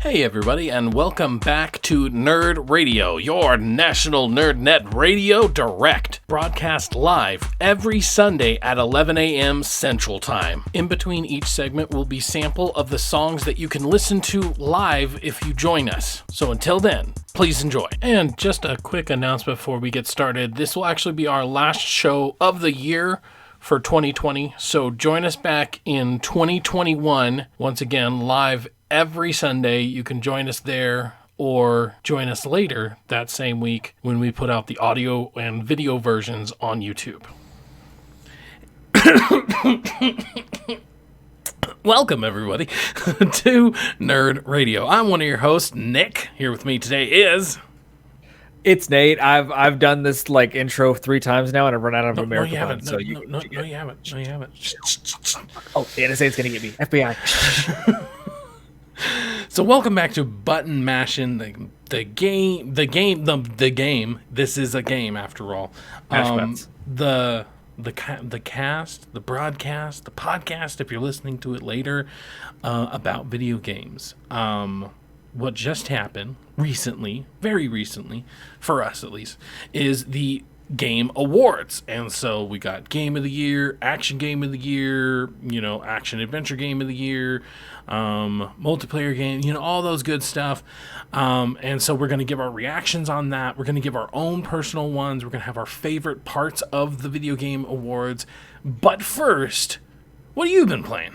Hey everybody, and welcome back to Nerd Radio, your national NerdNet radio direct, broadcast live every Sunday at 11 a.m. Central Time. In between each segment will be sample of the songs that you can listen to live if you join us. So until then, please enjoy. And just a quick announcement before we get started, this will actually be our last show of the year for 2020, so join us back in 2021, once again, live every Sunday. You can join us there or join us later that same week when we put out the audio and video versions on YouTube. Welcome, everybody, to Nerd Radio. I'm one of your hosts, Nick. Here with me today is... It's Nate. I've done this like intro 3 times now, and I've run out of American ones. No, you haven't. Oh, the NSA's gonna get me. FBI. So welcome back to Button Mashin, the game. This is a game after all. The cast, the broadcast, the podcast, if you're listening to it later, about video games. What just happened recently, very recently, for us at least, is the Game Awards. And so we got Game of the Year, Action Game of the Year, Action Adventure Game of the Year, multiplayer game, all those good stuff. And so we're going to give our reactions on that. We're going to give our own personal ones. We're going to have our favorite parts of the Video Game Awards. But first, what have you been playing?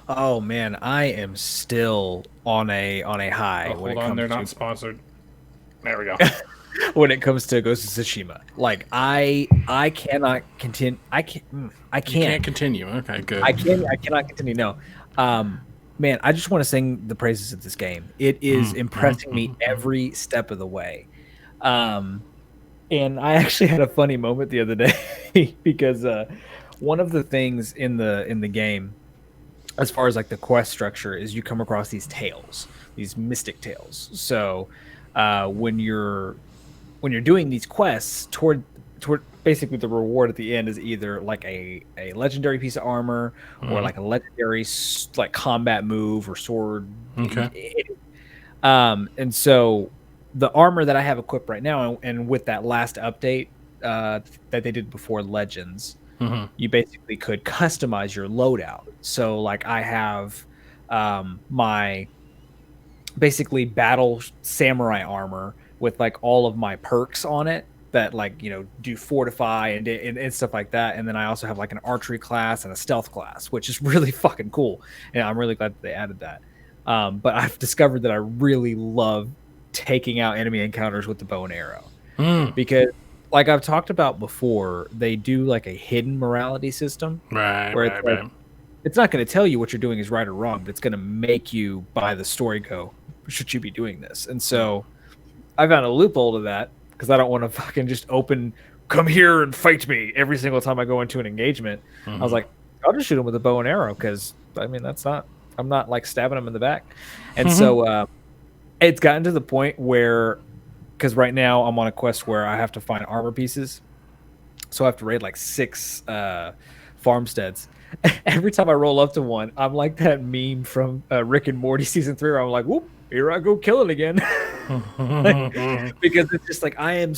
Oh man, I am still on a high. Oh, hold on, they're not sponsored. There we go. When it comes to Ghost of Tsushima, like I cannot continue. I can't. You can't continue. Okay, good. I cannot continue. No, man, I just want to sing the praises of this game. It is impressing me every step of the way. And I actually had a funny moment the other day because one of the things in the game, as far as like the quest structure, is you come across these tales, these mystic tales. So when you're doing these quests, toward basically the reward at the end is either like a legendary piece of armor or like a legendary like combat move or sword. Okay. And so the armor that I have equipped right now, and with that last update that they did before Legends, you basically could customize your loadout. So like I have my basically battle samurai armor with like all of my perks on it that like, do fortify and stuff like that. And then I also have like an archery class and a stealth class, which is really fucking cool. And I'm really glad that they added that. But I've discovered that I really love taking out enemy encounters with the bow and arrow because, like I've talked about before, they do like a hidden morality system. Right. It's not going to tell you what you're doing is right or wrong, but it's going to make you, by the story, go, should you be doing this? And so I found a loophole to that because I don't want to fucking just come here and fight me every single time I go into an engagement. I was like, I'll just shoot him with a bow and arrow because, I mean, I'm not like stabbing him in the back. And so it's gotten to the point where, because right now I'm on a quest where I have to find armor pieces. So I have to raid like 6 farmsteads. Every time I roll up to one, I'm like that meme from Rick and Morty season 3 where I'm like, whoop, here I go killing again. Because it's just like I'm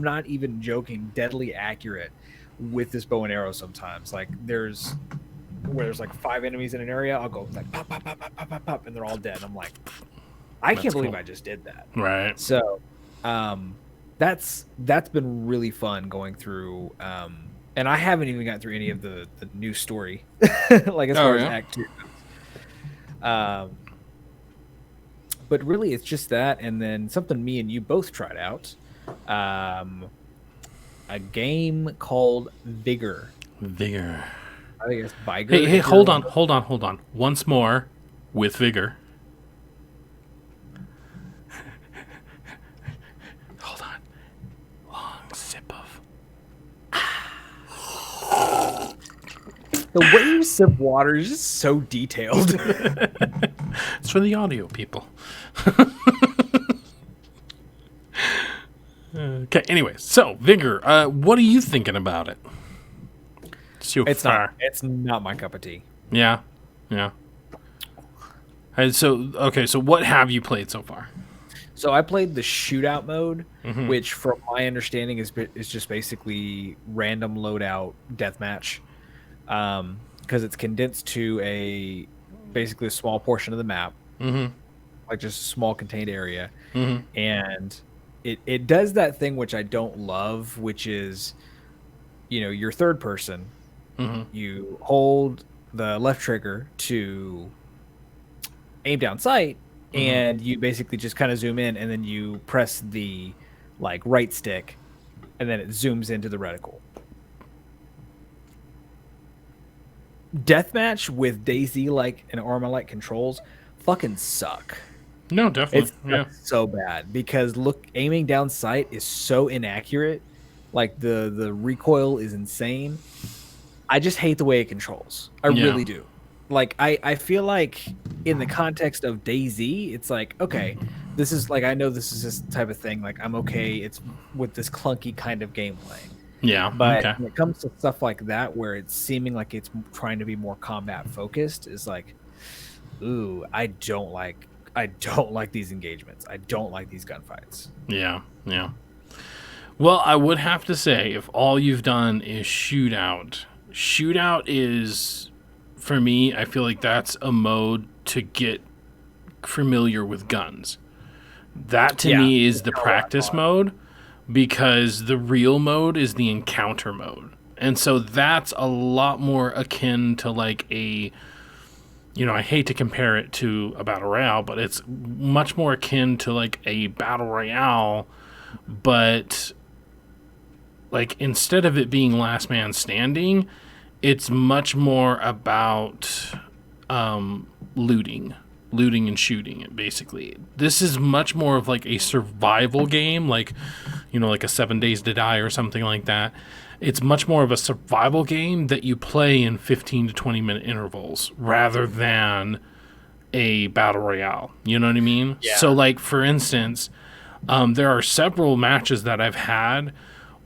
not even joking, deadly accurate with this bow and arrow sometimes. Like there's like 5 enemies in an area, I'll go like pop, pop, pop, pop, pop, pop, pop, and they're all dead. I'm like, I can't believe I just did that. Right. So that's been really fun going through. And I haven't even gotten through any of the new story, like as far as Act 2. But really, it's just that, and then something me and you both tried out, a game called Vigor. I think it's Vigor. Hey, hold on. Once more, with Vigor. Hold on. Long sip of... The way you sip water is just so detailed. It's for the audio people. Okay, anyway, so Vigor, what are you thinking about it? It's not my cup of tea. Yeah. And so, okay, so what have you played so far? So I played the shootout mode, Mm-hmm. which, from my understanding, is just basically random loadout deathmatch, because it's condensed to basically a small portion of the map, Mm-hmm. like just a small contained area, Mm-hmm. and it does that thing which I don't love, which is, you're third person, Mm-hmm. you hold the left trigger to aim down sight, Mm-hmm. and you basically just kind of zoom in, and then you press the like right stick, and then it zooms into the reticle. Deathmatch with Daisy like and Arma like controls fucking suck. No, It definitely. Yeah. sucks so bad because aiming down sight is so inaccurate. Like the recoil is insane. I just hate the way it controls. I Yeah. really do. Like I feel like in the context of DayZ, it's like, okay, this is like, I know this is this type of thing. Like, I'm okay. It's with this clunky kind of gameplay. Yeah. But Okay. when it comes to stuff like that, where it's seeming like it's trying to be more combat focused, is like, ooh, I don't like these engagements. I don't like these gunfights. Yeah. Yeah. Well, I would have to say, if all you've done is shootout is, for me, I feel like that's a mode to get familiar with guns. That to Yeah, me is it's the got a lot practice going. mode, because the real mode is the encounter mode. And so that's a lot more akin to like I hate to compare it to a battle royale, but it's much more akin to like a battle royale, but like instead of it being last man standing, it's much more about looting, looting and shooting it basically. This is much more of like a survival game, like like a 7 days to die or something like that. It's much more of a survival game that you play in 15 to 20 minute intervals rather than a battle royale. You know what I mean? So, Yeah. like for instance, there are several matches that I've had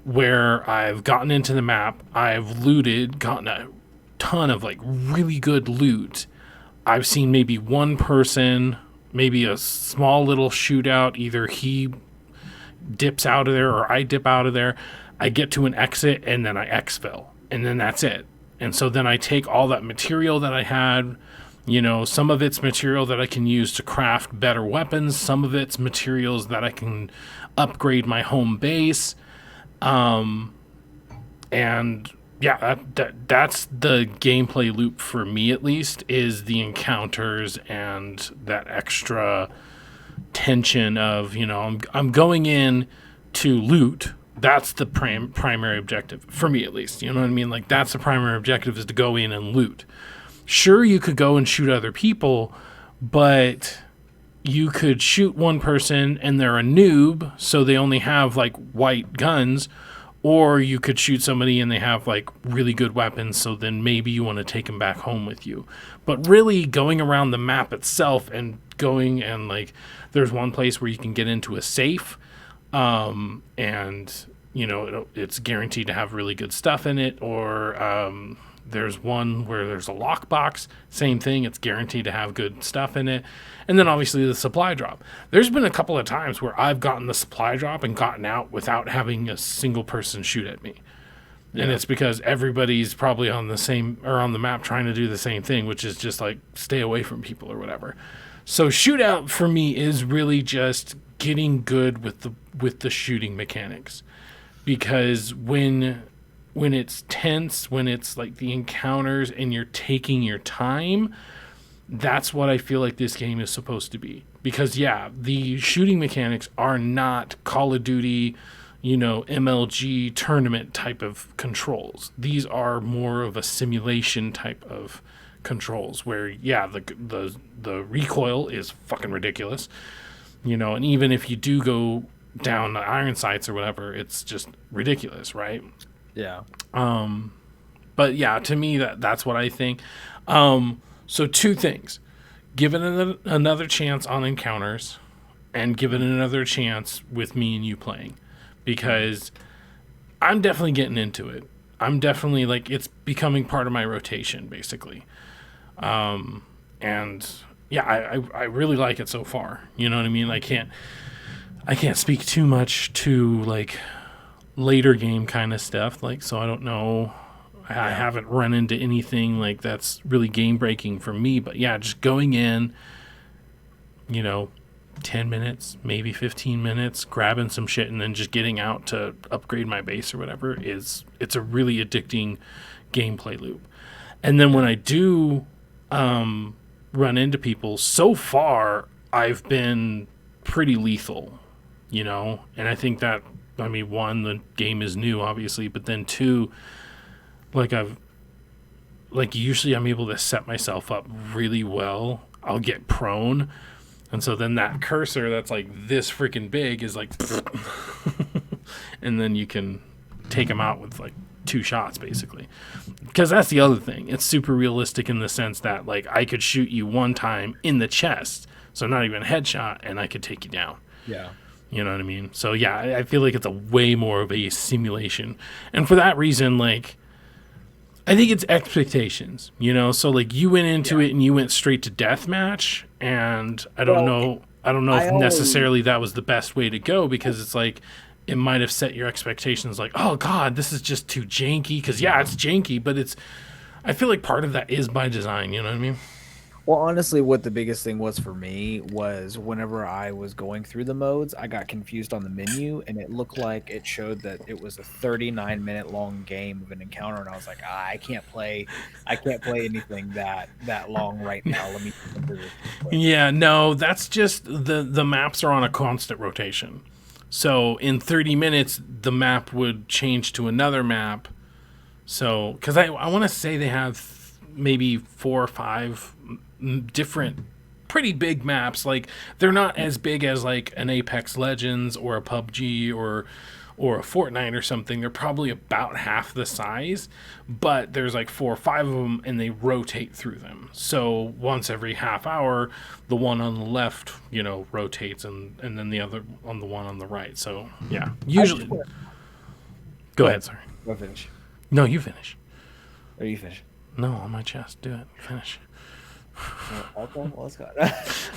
where I've gotten into the map, I've looted, gotten a ton of like really good loot. I've seen maybe one person, maybe a small little shootout. Either he dips out of there or I dip out of there. I get to an exit and then I exfil. And then that's it. And so then I take all that material that I had. Some of it's material that I can use to craft better weapons. Some of it's materials that I can upgrade my home base. And yeah, that's the gameplay loop for me, at least, is the encounters and that extra tension of I'm going in to loot. That's the primary objective for me, at least. You know what I mean? Like, that's the primary objective, is to go in and loot. Sure, you could go and shoot other people, but you could shoot one person and they're a noob, so they only have like white guns, or you could shoot somebody and they have like really good weapons, so then maybe you want to take them back home with you. But really, going around the map itself and going and like, there's one place where you can get into a safe, and it's guaranteed to have really good stuff in it, or there's one where there's a lockbox, same thing, it's guaranteed to have good stuff in it. And then obviously the supply drop. There's been a couple of times where I've gotten the supply drop and gotten out without having a single person shoot at me. Yeah. And it's because everybody's probably on the same, or on the map, trying to do the same thing, which is just like stay away from people or whatever. So shootout for me is really just getting good with the shooting mechanics. Because when it's tense, when it's like the encounters and you're taking your time, that's what I feel like this game is supposed to be. Because yeah, the shooting mechanics are not Call of Duty, MLG tournament type of controls. These are more of a simulation type of controls where yeah, the recoil is fucking ridiculous. And even if you do go down the iron sights or whatever, it's just ridiculous, right? Yeah. But yeah, to me that's what I think. So two things: give it another chance on encounters, and give it another chance with me and you playing, because I'm definitely getting into it. I'm definitely like, it's becoming part of my rotation basically. And yeah, I really like it so far. You know what I mean? I can't speak too much to like later game kind of stuff. Like, so I don't know. I haven't run into anything like that's really game breaking for me. But yeah, just going in, you know, 10 minutes, maybe 15 minutes, grabbing some shit and then just getting out to upgrade my base or whatever it's a really addicting gameplay loop. And then when I do run into people, so far I've been pretty lethal, you know? And I think that, I mean, one, the game is new, obviously, but then two, like usually I'm able to set myself up really well. I'll get prone. And so then that cursor that's like this freaking big is like, and then you can take them out with like 2 shots basically. Because that's the other thing. It's super realistic in the sense that like I could shoot you one time in the chest, so not even a headshot, and I could take you down. Yeah. You know what I mean? So yeah, I feel like it's a way more of a simulation. And for that reason, like, I think it's expectations, you know? So like you went into it and you went straight to deathmatch, and I don't know if necessarily that was the best way to go, because it's like it might have set your expectations like, oh god, this is just too janky, because yeah, it's janky, but I feel like part of that is by design, you know what I mean? Well, honestly, what the biggest thing was for me was whenever I was going through the modes, I got confused on the menu, and it looked like it showed that it was a 39-minute long game of an encounter, and I was like, I can't play anything that long right now. Let me do this quick. Yeah, no, that's just the maps are on a constant rotation. So in 30 minutes, the map would change to another map. So, because I want to say they have maybe 4 or 5 different pretty big maps. Like, they're not as big as like an Apex Legends or a PUBG or a Fortnite or something. They're probably about half the size, but there's like 4 or 5 of them and they rotate through them. So once every half hour, the one on the left, you know, rotates, and then the other on the one on the right. So yeah, usually. Go ahead, sorry. Go finish. No, you finish. Or you finish. No, on my chest. Do it. Finish. Okay, well, let's go.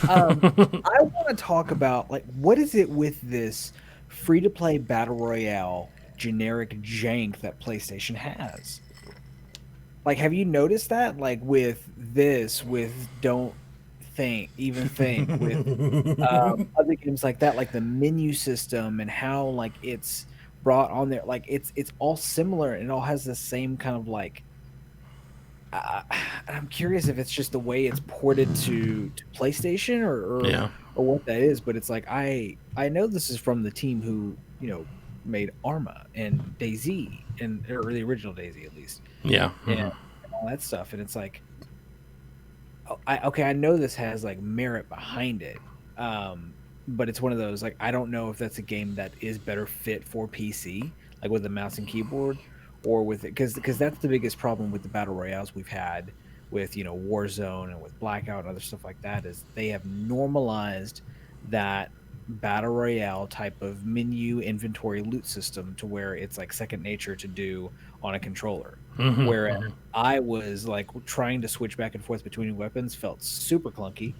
I want to talk about, like, what is it with this free-to-play battle royale generic jank that PlayStation has? Like, have you noticed that? Like, with this, with Don't Even Think, with other games like that, like the menu system and how, like, it's brought on there. Like, it's all similar, and it all has the same kind of, like, I'm curious if it's just the way it's ported to PlayStation or what that is, but it's like I know this is from the team who, you know, made Arma and DayZ, or the original DayZ at least. Yeah. And all that stuff, and it's like, I know this has like merit behind it, but it's one of those, like, I don't know if that's a game that is better fit for PC, like with the mouse and keyboard, or with it, because that's the biggest problem with the battle royales we've had with, you know, Warzone and with Blackout and other stuff like that, is they have normalized that battle royale type of menu inventory loot system to where it's like second nature to do on a controller. Whereas I was like trying to switch back and forth between weapons felt super clunky,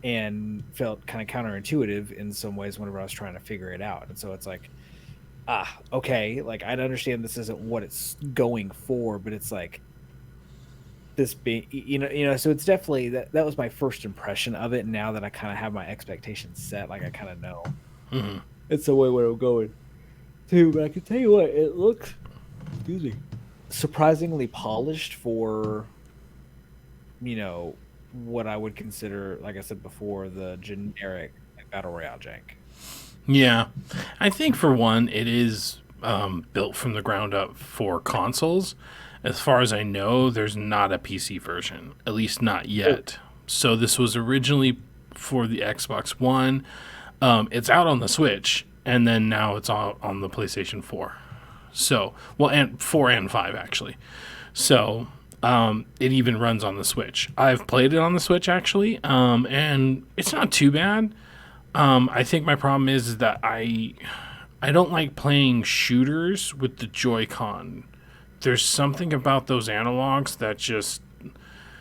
and felt kind of counterintuitive in some ways whenever I was trying to figure it out. And so it's like, okay, like, I'd understand this isn't what it's going for, but it's like this being, you know, so it's definitely that was my first impression of it. And now that I kind of have my expectations set, like, I kind of know it's the way where I'm going too. But I can tell you what, it looks, excuse me, surprisingly polished for, you know, what I would consider, like I said before, the generic battle royale jank. Yeah, I think for one, it is built from the ground up for consoles. As far as I know, there's not a PC version, at least not yet. So this was originally for the Xbox One. It's out on the Switch, and then now it's on the PlayStation 4. So, well, and 4 and 5 actually. So it even runs on the Switch. I've played it on the Switch actually, and it's not too bad. I think my problem is that I don't like playing shooters with the Joy-Con. There's something about those analogs that just,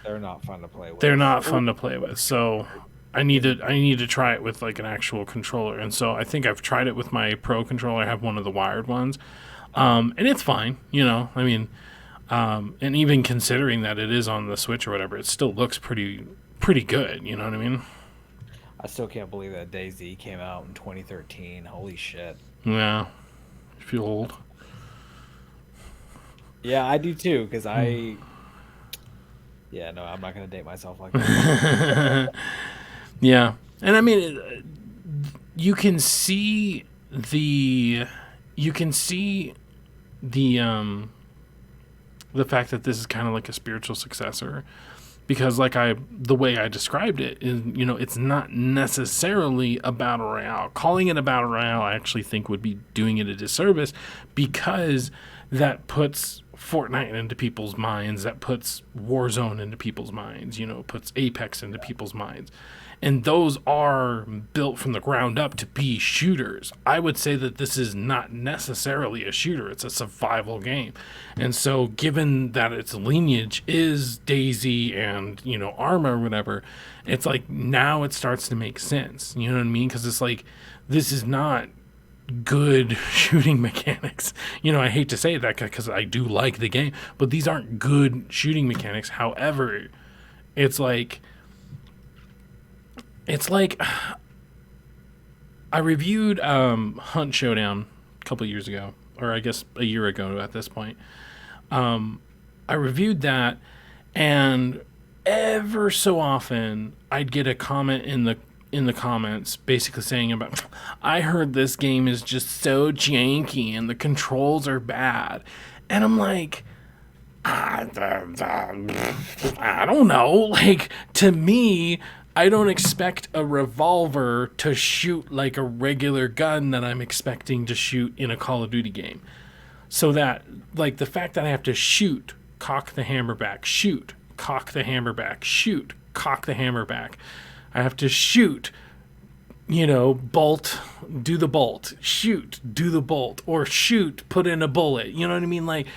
they're not fun to play with. They're not fun to play with. So I need to try it with like an actual controller. And so I think I've tried it with my Pro controller. I have one of the wired ones, and it's fine. I mean, and even considering that it is on the Switch or whatever, it still looks pretty good. You know what I mean? I still can't believe that DayZ came out in 2013. Holy shit. Yeah, I feel old. Yeah, I do too, because yeah, no, I'm not going to date myself like that. Yeah. And I mean, you can see the the fact that this is kind of like a spiritual successor, because the way I described it is, it's not necessarily a battle royale. Calling it a battle royale, I actually think would be doing it a disservice, because that puts Fortnite into people's minds, that puts Warzone into people's minds, puts Apex into people's minds. And those are built from the ground up to be shooters. I would say that this is not necessarily a shooter. It's a survival game. And so given that its lineage is DayZ and, Arma or whatever, it's like now it starts to make sense. You know what I mean? Because it's like, this is not good shooting mechanics. I hate to say that because I do like the game, but these aren't good shooting mechanics. However, it's like I reviewed Hunt Showdown a couple years ago, or I guess a year ago at this point. I reviewed that, and ever so often I'd get a comment in the comments basically saying about, I heard this game is just so janky and the controls are bad. And I'm like, I don't know. Like, to me, I don't expect a revolver to shoot like a regular gun that I'm expecting to shoot in a Call of Duty game. So that, like, the fact that I have to shoot, cock the hammer back, shoot, cock the hammer back, shoot, cock the hammer back. I have to shoot, bolt, do the bolt, shoot, do the bolt, or shoot, put in a bullet. You know what I mean? Like,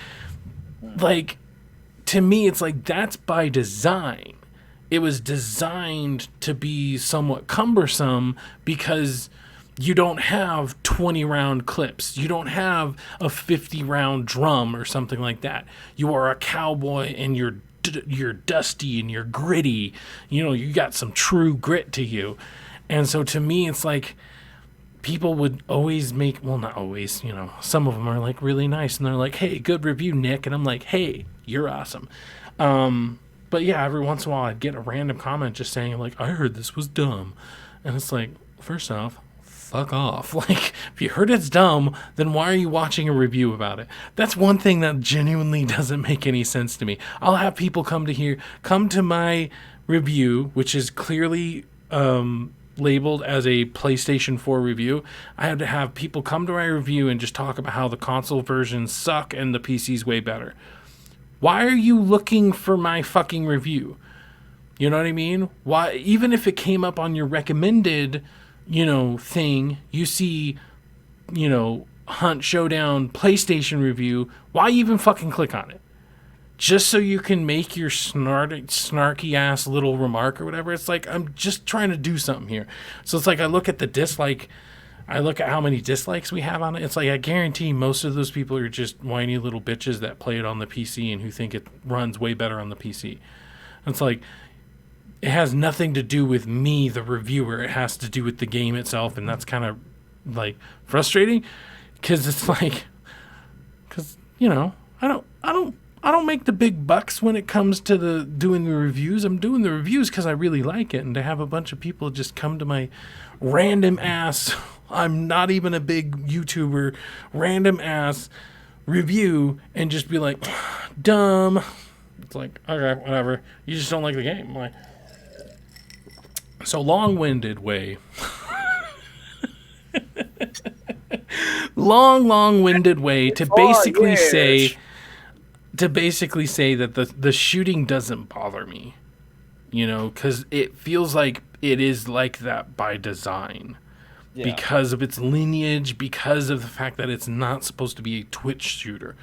to me, it's like that's by design. It was designed to be somewhat cumbersome because you don't have 20 round clips. You don't have a 50 round drum or something like that. You are a cowboy and you're dusty and you're gritty. You got some true grit to you. And so to me, it's like people would always not always, some of them are like really nice and they're like, hey, good review, Nick. And I'm like, hey, you're awesome. But yeah, every once in a while I'd get a random comment just saying like, I heard this was dumb. And it's like, first off, fuck off. Like, if you heard it's dumb, then why are you watching a review about it? That's one thing that genuinely doesn't make any sense to me. I'll have people come to my review, which is clearly labeled as a PlayStation 4 review. I had to have people come to my review and just talk about how the console versions suck and the PC's way better. Why are you looking for my fucking review? You know what I mean? Why, even if it came up on your recommended, thing, you see, Hunt Showdown PlayStation review, why even fucking click on it? Just so you can make your snarky ass little remark or whatever. It's like, I'm just trying to do something here. So it's like, I look at how many dislikes we have on it. It's like, I guarantee most of those people are just whiny little bitches that play it on the PC and who think it runs way better on the PC. It's like, it has nothing to do with me, the reviewer. It has to do with the game itself. And that's kind of like frustrating because it's like, I don't make the big bucks when it comes to doing the reviews. I'm doing the reviews because I really like it. And to have a bunch of people just come to my random ass, I'm not even a big YouTuber, random ass review and just be like, dumb. It's like, okay, whatever. You just don't like the game. Like, so long-winded way. long-winded way to basically say that the shooting doesn't bother me, because it feels like it is like that by design, because of its lineage, because of the fact that it's not supposed to be a Twitch shooter.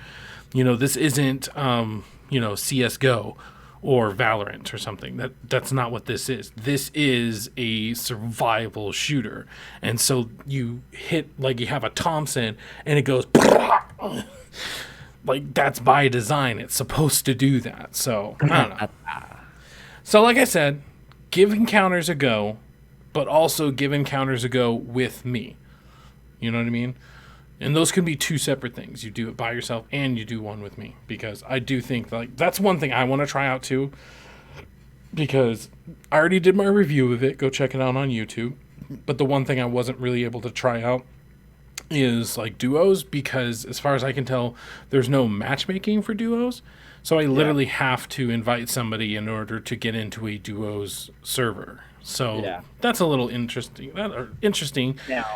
This isn't CS:GO or Valorant or something. That's not what this is. This is a survival shooter. And so you hit, like, you have a Thompson and it goes like, that's by design. It's supposed to do that. So I don't know. So like I said, give encounters a go, but also give encounters a go with me. You know what I mean? And those can be two separate things. You do it by yourself and you do one with me. Because I do think, like, that's one thing I want to try out too. Because I already did my review of it. Go check it out on YouTube. But the one thing I wasn't really able to try out is, like, duos. Because as far as I can tell, there's no matchmaking for duos. So I literally have to invite somebody in order to get into a duos server. So that's a little interesting. Interesting. Now,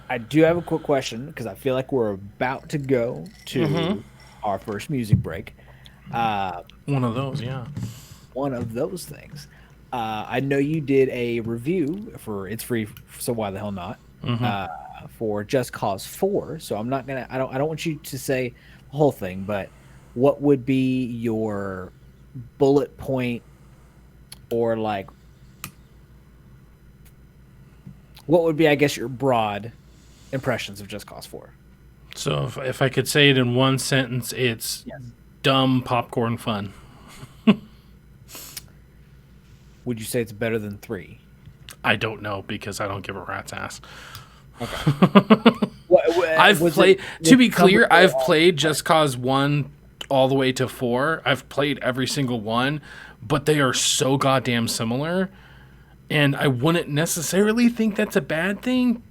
I do have a quick question because I feel like we're about to go to our first music break. One of those, yeah. One of those things. I know you did a review for It's Free, so why the hell not? For Just Cause 4. So I'm not gonna. I don't want you to say the whole thing, but what would be your bullet point, or like, what would be, I guess, your broad impressions of Just Cause 4? So if I could say it in one sentence, it's dumb popcorn fun. Would you say it's better than 3? I don't know because I don't give a rat's ass. Okay. I've played. To be clear, I've played Just Cause 1 all the way to 4. I've played every single one, but they are so goddamn similar, and I wouldn't necessarily think that's a bad thing.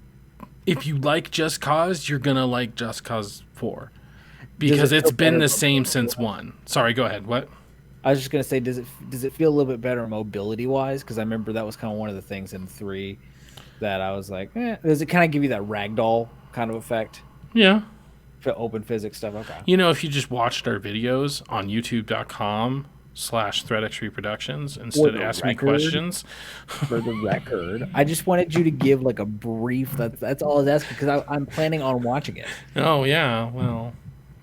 If you like Just Cause, you're gonna like Just Cause 4 because it's been the same since 1. Sorry, go ahead. What? I was just gonna say, does it feel a little bit better mobility wise? Because I remember that was kind of one of the things in 3 that I was like, does it kind of give you that ragdoll kind of effect? Yeah. For open physics stuff. Okay. You know, if you just watched our videos on youtube.com/ThreadX Reproductions instead of asking me questions. For the record, I just wanted you to give like a brief. That's all I was asking because I'm planning on watching it. Oh yeah, well,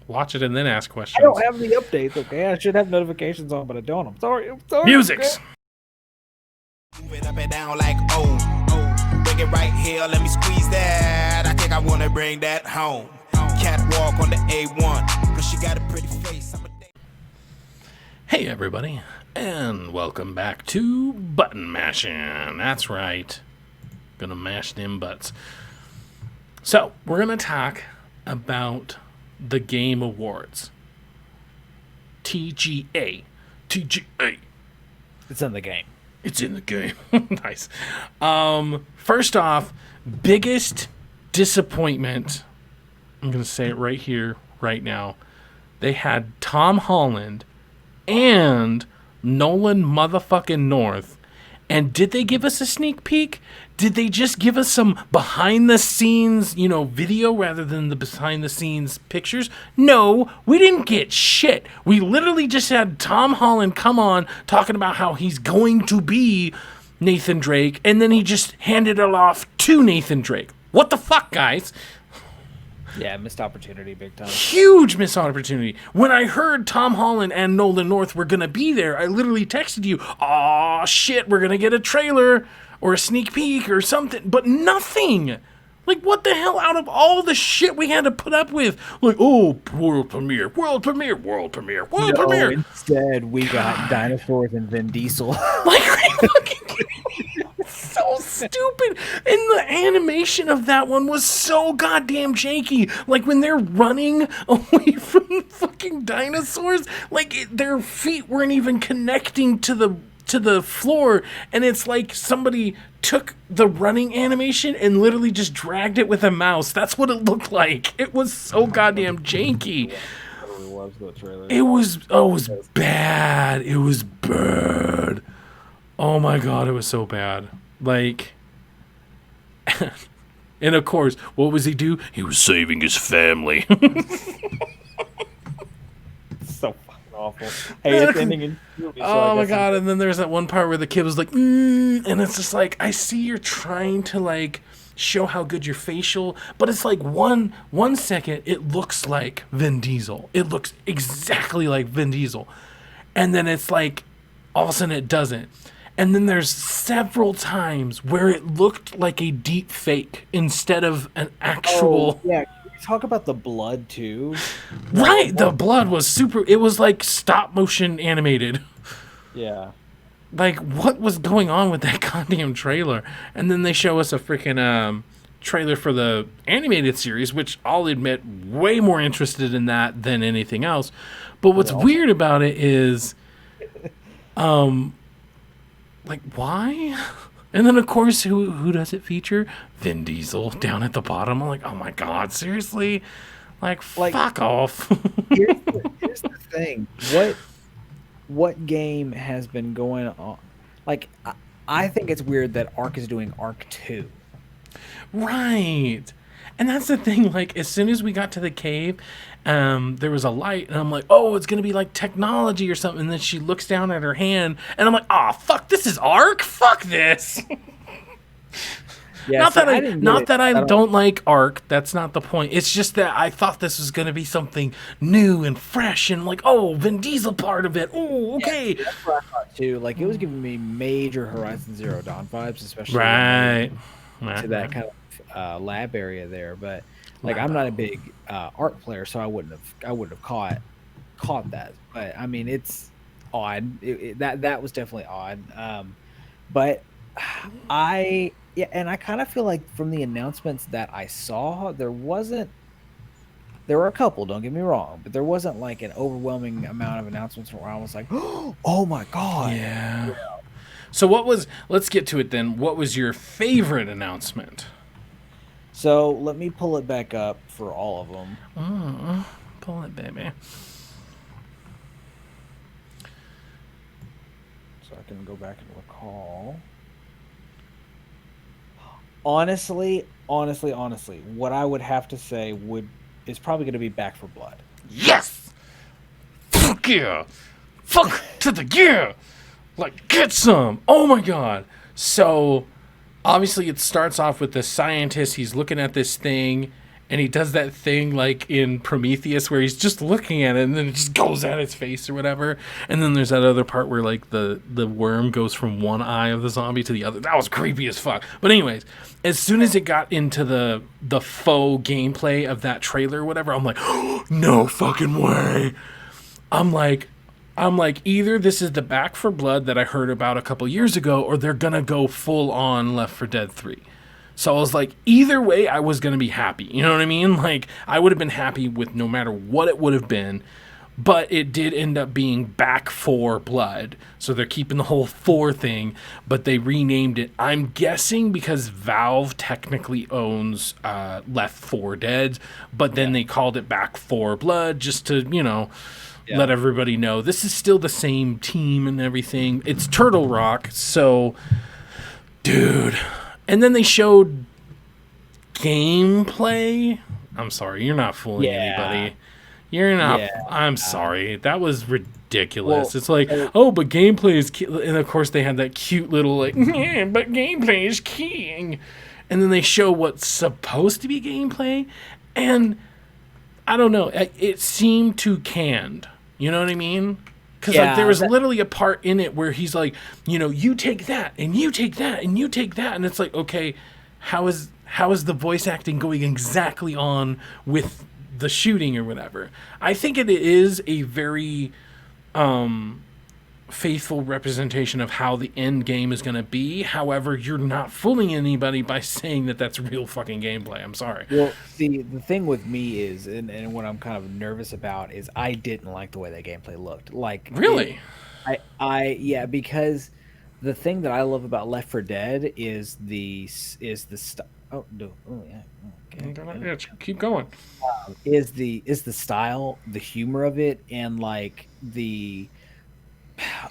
watch it and then ask questions. I don't have the updates. Okay, I should have notifications on, but I don't. I'm sorry. Musics. Move it up and down like bring it right here. Let me squeeze that. I think I wanna bring that home. Catwalk on the A1, cause she got a pretty face. Hey everybody, and welcome back to Button Mashin. That's right, gonna mash them butts. So we're gonna talk about the Game Awards. TGA. It's in the game. It's in the game. Nice. First off, biggest disappointment. I'm going to say it right here, right now. They had Tom Holland and Nolan motherfucking North. And did they give us a sneak peek? Did they just give us some behind-the-scenes, video rather than the behind-the-scenes pictures? No, we didn't get shit. We literally just had Tom Holland come on talking about how he's going to be Nathan Drake, and then he just handed it off to Nathan Drake. What the fuck, guys? Yeah, missed opportunity big time. Huge missed opportunity. When I heard Tom Holland and Nolan North were going to be there, I literally texted you, "Aw, shit, we're going to get a trailer or a sneak peek or something," but nothing. Like, what the hell, out of all the shit we had to put up with? Like, oh, world premiere. Instead, we got dinosaurs and Vin Diesel. Like, are you fucking kidding me? So stupid. And the animation of that one was so goddamn janky. Like, when they're running away from fucking dinosaurs, like, their feet weren't even connecting to the floor, and it's like somebody took the running animation and literally just dragged it with a mouse. That's what it looked like. It was so goddamn janky. It was bad. It was bad. Oh my god, it was so bad. Like, and of course, what was he do? He was saving his family. So awful. Hey, it's ending in movie, so oh my god! And then there's that one part where the kid was like, and it's just like, I see you're trying to like show how good your facial, but it's like one second it looks like Vin Diesel. It looks exactly like Vin Diesel, and then it's like all of a sudden it doesn't. And then there's several times where it looked like a deep fake instead of an actual. Oh, yeah. Can we talk about the blood too? Right, the blood was super. It was like stop motion animated. Yeah. Like, what was going on with that goddamn trailer? And then they show us a freaking trailer for the animated series, which I'll admit, way more interested in that than anything else. But what's weird about it is, like, why? And then, of course, who does it feature? Vin Diesel down at the bottom. I'm like, oh my god, seriously? Like fuck off. Here's the thing. What game has been going on? Like, I think it's weird that Ark is doing Ark 2. Right. And that's the thing. Like, as soon as we got to the cave, there was a light, and I'm like, oh, it's going to be like technology or something. And then she looks down at her hand, and I'm like, oh, fuck, this is Ark? Fuck this. Yeah, not that I don't like Ark. That's not the point. It's just that I thought this was going to be something new and fresh, and like, oh, Vin Diesel part of it. Oh, okay. Yeah, that's what I thought too. Like, it was giving me major Horizon Zero Dawn vibes, especially to that kind of lab area there. But like, I'm not a big Ark player, so I wouldn't have caught that. But I mean, it's odd. That was definitely odd. But yeah, and I kind of feel like from the announcements that I saw, there were a couple, don't get me wrong, but there wasn't like an overwhelming amount of announcements where I was like, oh my god. Yeah. So let's get to it then. What was your favorite announcement? So let me pull it back up for all of them. Pull it, baby. So I can go back and recall. Honestly, what I would have to say is probably going to be Back for Blood. Yes! Fuck yeah! Fuck to the yeah! Like, get some! Oh my god! So, obviously it starts off with the scientist, he's looking at this thing, and he does that thing like in Prometheus where he's just looking at it and then it just goes at his face or whatever. And then there's that other part where like the worm goes from one eye of the zombie to the other. That was creepy as fuck. But anyways, as soon as it got into the faux gameplay of that trailer or whatever, I'm like, oh, no fucking way. I'm like, either this is the Back for Blood that I heard about a couple years ago, or they're gonna go full on Left 4 Dead 3. So I was like, either way, I was going to be happy. You know what I mean? Like, I would have been happy with no matter what it would have been. But it did end up being Back 4 Blood. So they're keeping the whole 4 thing, but they renamed it. I'm guessing because Valve technically owns Left 4 Dead, but then they called it Back 4 Blood just to, let everybody know. This is still the same team and everything. It's Turtle Rock, so, dude... And then they showed gameplay. I'm sorry, you're not fooling anybody. You're not. Yeah. I'm sorry. That was ridiculous. Well, it's like, but gameplay is key. And of course they had that cute little like, yeah, but gameplay is king. And then they show what's supposed to be gameplay, and I don't know. It seemed too canned. You know what I mean? Because like there was literally a part in it where he's like, you take that and you take that and you take that, and it's like, okay, how is the voice acting going exactly on with the shooting or whatever? I think it is a very faithful representation of how the end game is going to be. However, you're not fooling anybody by saying that that's real fucking gameplay. I'm sorry. Well, the thing with me is, and what I'm kind of nervous about is I didn't like the way that gameplay looked. Like, really? Because the thing that I love about Left 4 Dead is the style. Oh no! Oh yeah. Okay. Keep going. Is the style, the humor of it, and like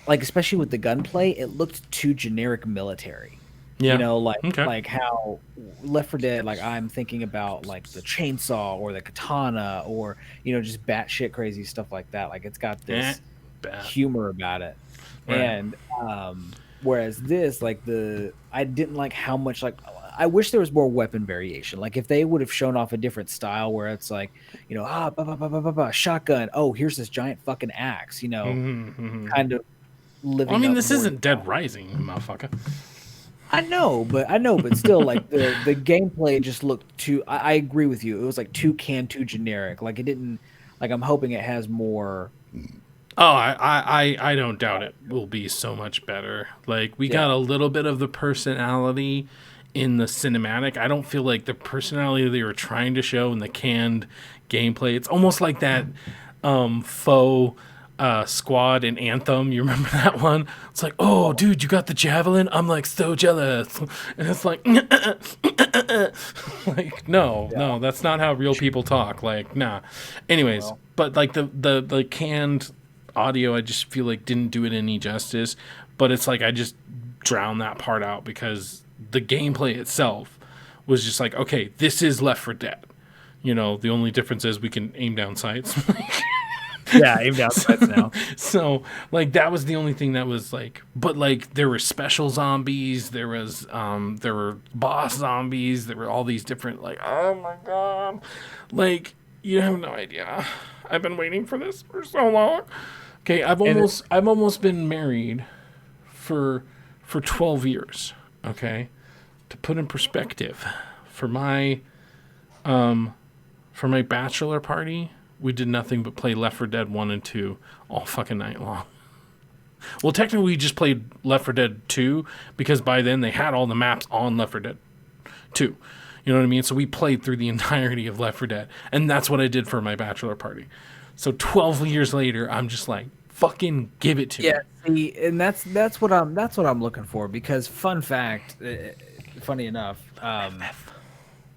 especially with the gunplay, it looked too generic military. Yeah. Like how Left 4 Dead, like I'm thinking about like the chainsaw or the katana or just batshit crazy stuff like that. Like it's got this humor about it. Right. And whereas this, like I didn't like how much, like I wish there was more weapon variation. Like if they would have shown off a different style where it's like, shotgun. Oh, here's this giant fucking axe. Kind of living. Well, I mean, up this more isn't Dead Rising, motherfucker. I know, but still, like the gameplay just looked too. I agree with you. It was like too generic. Like it didn't. Like I'm hoping it has more. Oh, I don't doubt it will be so much better. Like we got a little bit of the personality in the cinematic. I don't feel like the personality they were trying to show in the canned gameplay. It's almost like that faux squad in Anthem. You remember that one? It's like, oh, dude, you got the javelin? I'm like so jealous. And it's like, like no, that's not how real people talk. Like, nah. Anyways, but like the canned audio, I just feel like didn't do it any justice. But it's like I just drowned that part out because the gameplay itself was just like, okay, this is Left 4 Dead. The only difference is we can aim down sights. Yeah, aim down sights now. So, like, that was the only thing that was like, but like, there were special zombies, there were boss zombies, there were all these different, like, oh my god, like, you have no idea. I've been waiting for this for so long. Okay, I've almost been married for 12 years. Okay, to put in perspective, for my bachelor party, we did nothing but play Left 4 Dead 1 and 2 all fucking night long. Well, technically, we just played Left 4 Dead 2 because by then they had all the maps on Left 4 Dead 2. You know what I mean? So we played through the entirety of Left 4 Dead, and that's what I did for my bachelor party. So 12 years later, I'm just like, fucking give it to me. Yeah, see, and that's what I'm looking for. Because fun fact, funny enough,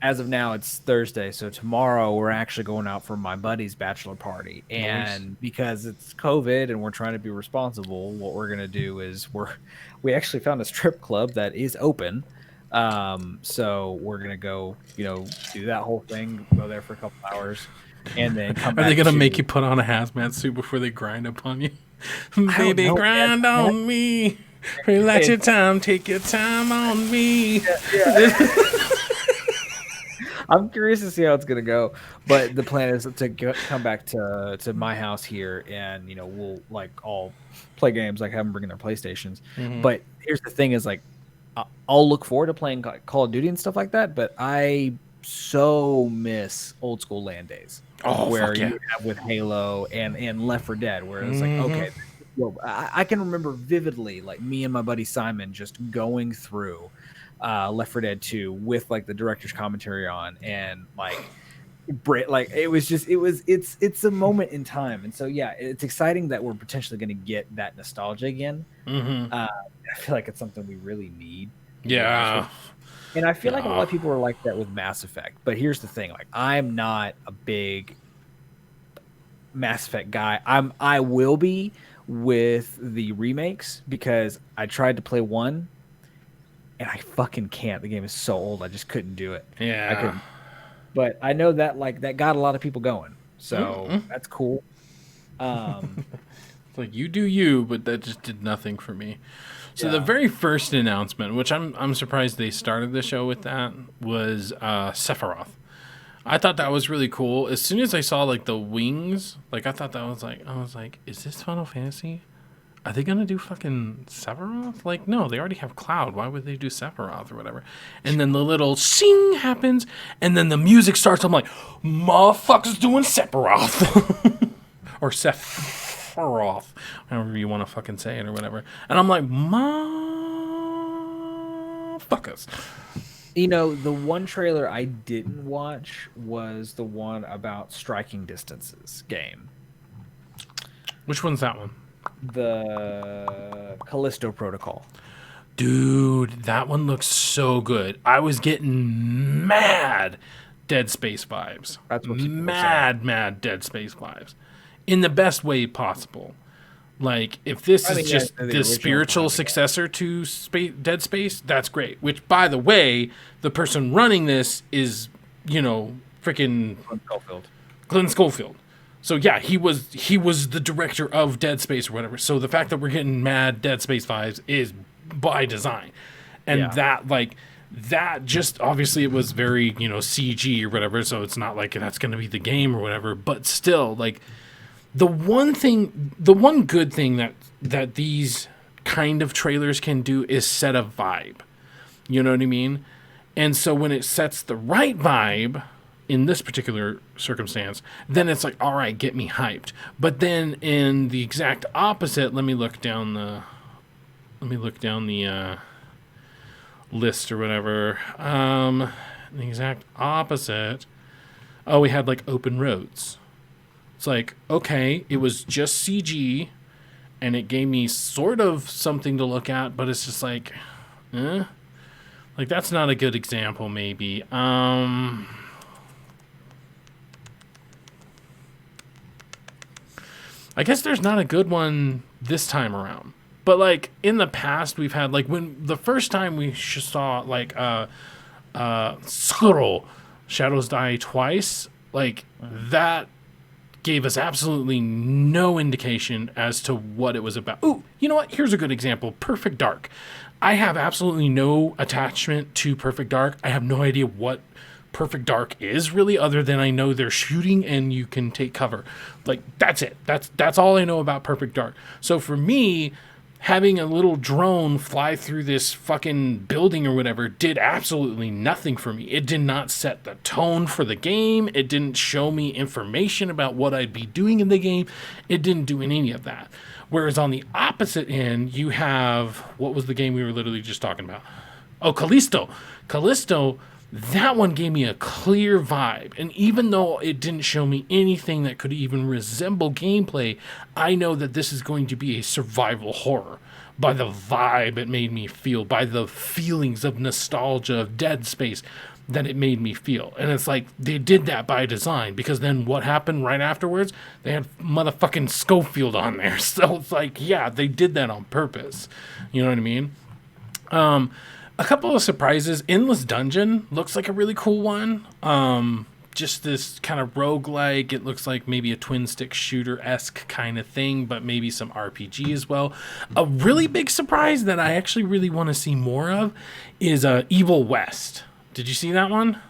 as of now, it's Thursday, so tomorrow we're actually going out for my buddy's bachelor party. And because it's COVID and we're trying to be responsible, what we're gonna do is we actually found a strip club that is open. So we're gonna go, do that whole thing, go there for a couple hours, and then come back. Are they gonna make you put on a hazmat suit before they grind upon you? Baby, grind on me. Relax your time, take your time on me. Yeah. I'm curious to see how it's gonna go, but the plan is to come back to my house here, and we'll like all play games, like have them bringing their PlayStations. Mm-hmm. But here's the thing: is like I'll look forward to playing Call of Duty and stuff like that, but I so miss old school LAN days where you have with Halo and Left 4 Dead, where it's like, okay, I can remember vividly, like me and my buddy Simon just going through Left 4 Dead 2 with like the director's commentary on, and like it's a moment in time. And so yeah, it's exciting that we're potentially going to get that nostalgia again. Mm-hmm. I feel like it's something we really need. Yeah. And I feel like a lot of people are like that with Mass Effect. But here's the thing, like I'm not a big Mass Effect guy. I will be with the remakes because I tried to play one and I fucking can't. The game is so old. I just couldn't do it. Yeah. I couldn't. But I know that like that got a lot of people going. So that's cool. It's like you do you, but that just did nothing for me. So the very first announcement, which I'm surprised they started the show with that, was Sephiroth. I thought that was really cool. As soon as I saw like the wings, like I was like, is this Final Fantasy? Are they gonna do fucking Sephiroth? Like, no, they already have Cloud. Why would they do Sephiroth or whatever? And then the little sing happens, and then the music starts. I'm like, motherfuckers doing Sephiroth or Sephiroth, however you want to fucking say it or whatever. And I'm like, motherfuckers. The one trailer I didn't watch was the one about Striking Distances game. Which one's that one? The Callisto Protocol. Dude, that one looks so good. I was getting mad Dead Space vibes. That's what mad Dead Space vibes. In the best way possible. Like, if this is just the spiritual successor to Dead Space, that's great. Which, by the way, the person running this is, freaking Glenn Schofield. So yeah, he was the director of Dead Space or whatever. So the fact that we're getting mad Dead Space vibes is by design. And that, like, that just obviously it was very, CG or whatever, so it's not like that's going to be the game or whatever, but still, like, the one good thing that these kind of trailers can do is set a vibe. You know what I mean? And so when it sets the right vibe in this particular circumstance, then it's like, all right, get me hyped. But then in the exact opposite, let me look down the list or whatever. The exact opposite. Oh, we had like open roads. It's like, okay, it was just CG, and it gave me sort of something to look at, but it's just like, like that's not a good example. Maybe. I guess there's not a good one this time around. But, like, in the past, we've had, like, when the first time we saw, like, Skrull, Shadows Die Twice, like, that gave us absolutely no indication as to what it was about. Ooh, you know what? Here's a good example. Perfect Dark. I have absolutely no attachment to Perfect Dark. I have no idea what Perfect Dark is really, other than I know they're shooting and you can take cover. Like, that's it. That's all I know about Perfect Dark. So for me, having a little drone fly through this fucking building or whatever did absolutely nothing for me. It did not set the tone for the game. It didn't show me information about what I'd be doing in the game. It didn't do any of that. Whereas on the opposite end, you have, what was the game we were literally just talking about? Oh, Callisto. That one gave me a clear vibe. And even though it didn't show me anything that could even resemble gameplay, I know that this is going to be a survival horror by the vibe it made me feel, by the feelings of nostalgia of Dead Space that it made me feel. And it's like they did that by design, because then what happened right afterwards? They had motherfucking Schofield on there. So it's like, yeah, they did that on purpose. You know what I mean? A couple of surprises. Endless Dungeon looks like a really cool one. Just this kind of roguelike. It looks like maybe a twin-stick shooter-esque kind of thing, but maybe some RPG as well. A really big surprise that I actually really want to see more of is Evil West. Did you see that one?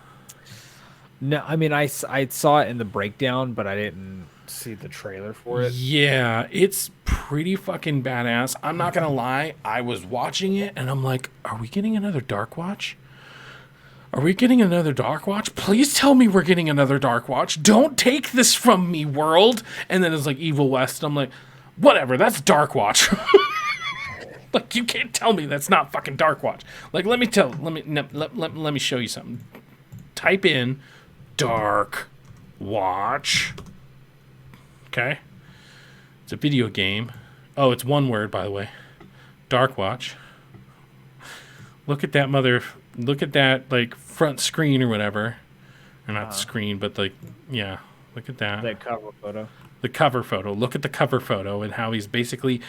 No, I mean, I saw it in the breakdown, but I didn't see the trailer for it. Yeah, it's pretty fucking badass. I'm not gonna lie, I was watching it and I'm like, are we getting another Dark Watch? Please tell me we're getting another Dark Watch. Don't take this from me, world. And then it's like Evil West. I'm like, whatever, that's Dark Watch. Like, you can't tell me that's not fucking Dark Watch. Like, let me show you something. Type in Dark Watch. Okay? It's a video game. Oh, it's one word, by the way. Dark Watch. Look at that, like, front screen or whatever. Or not screen, but, like, yeah. Look at that. That cover photo. The cover photo. Look at the cover photo and how he's basically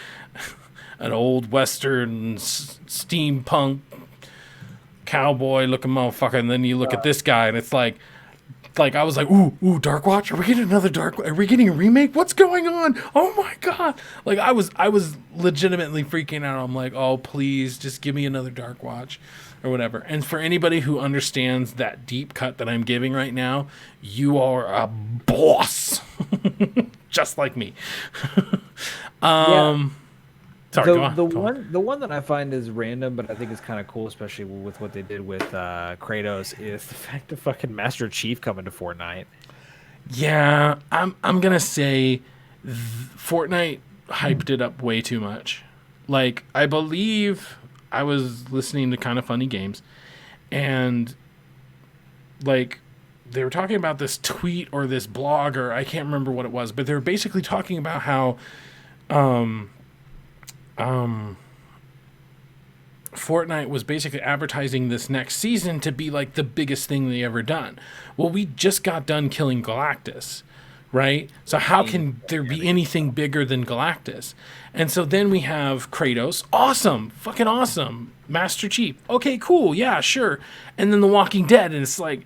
an old Western steampunk cowboy looking motherfucker. And then you look at this guy and it's like I was like, ooh, Dark Watch? Are we getting another Are we getting a remake? What's going on? Oh my god! Like I was legitimately freaking out. I'm like, oh please, just give me another Dark Watch, or whatever. And for anybody who understands that deep cut that I'm giving right now, you are a boss, just like me. Yeah. Sorry, the one that I find is random, but I think is kind of cool, especially with what they did with Kratos, is the fact of fucking Master Chief coming to Fortnite. Yeah, I'm gonna say Fortnite hyped it up way too much. Like, I believe I was listening to Kind of Funny Games, and like they were talking about this tweet or this blog, or I can't remember what it was, but they were basically talking about how Fortnite was basically advertising this next season to be like the biggest thing they ever done. Well, we just got done killing Galactus, right? So how can there be anything bigger than Galactus? And so then we have Kratos. Awesome. Fucking awesome. Master Chief. Okay, cool. Yeah, sure. And then The Walking Dead. And it's like,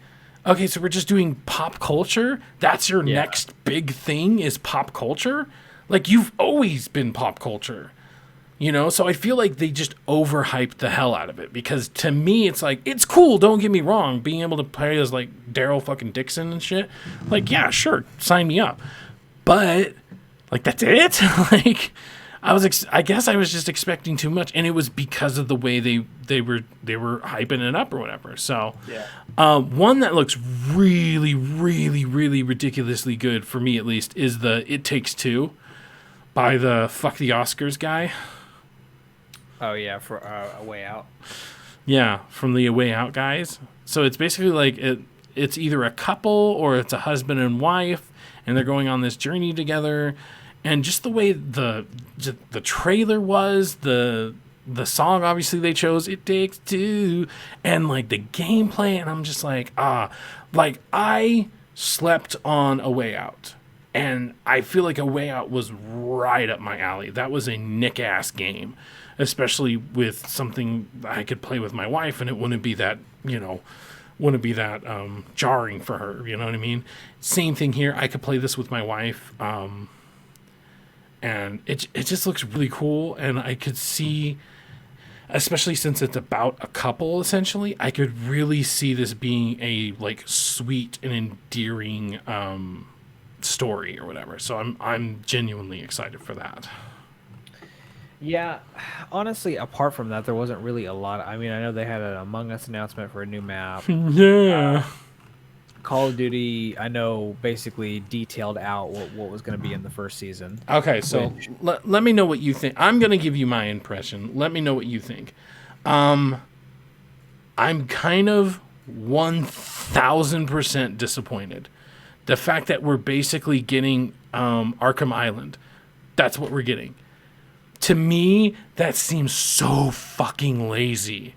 okay, so we're just doing pop culture? That's your next big thing is pop culture? Like, you've always been pop culture. You know, so I feel like they just overhyped the hell out of it, because to me it's like, it's cool, don't get me wrong, being able to play as like Daryl fucking Dixon and shit. Like, yeah, sure, sign me up. But like, that's it? Like, I guess I was just expecting too much, and it was because of the way they were hyping it up or whatever. So, one that looks really, really, really ridiculously good for me, at least, is the It Takes Two by the Fuck the Oscars guy. Oh yeah, for A Way Out. Yeah, from the A Way Out guys. So it's basically like it's either a couple or it's a husband and wife, and they're going on this journey together. And just the way the trailer was, the song obviously they chose, It Takes Two, and like the gameplay, and I'm just like, like I slept on A Way Out, and I feel like A Way Out was right up my alley. That was a nick-ass game, especially with something I could play with my wife, and it wouldn't be that, jarring for her, you know what I mean? Same thing here, I could play this with my wife, and it just looks really cool, and I could see, especially since it's about a couple, essentially, I could really see this being a like sweet and endearing story or whatever. So I'm genuinely excited for that. Yeah, honestly, apart from that, there wasn't really a lot. I mean, I know they had an Among Us announcement for a new map. Yeah. Call of Duty, I know, basically detailed out what was going to be in the first season. Okay, so let me know what you think. I'm going to give you my impression. Let me know what you think. I'm kind of 1,000% disappointed. The fact that we're basically getting Arkham Island. That's what we're getting. To me, that seems so fucking lazy.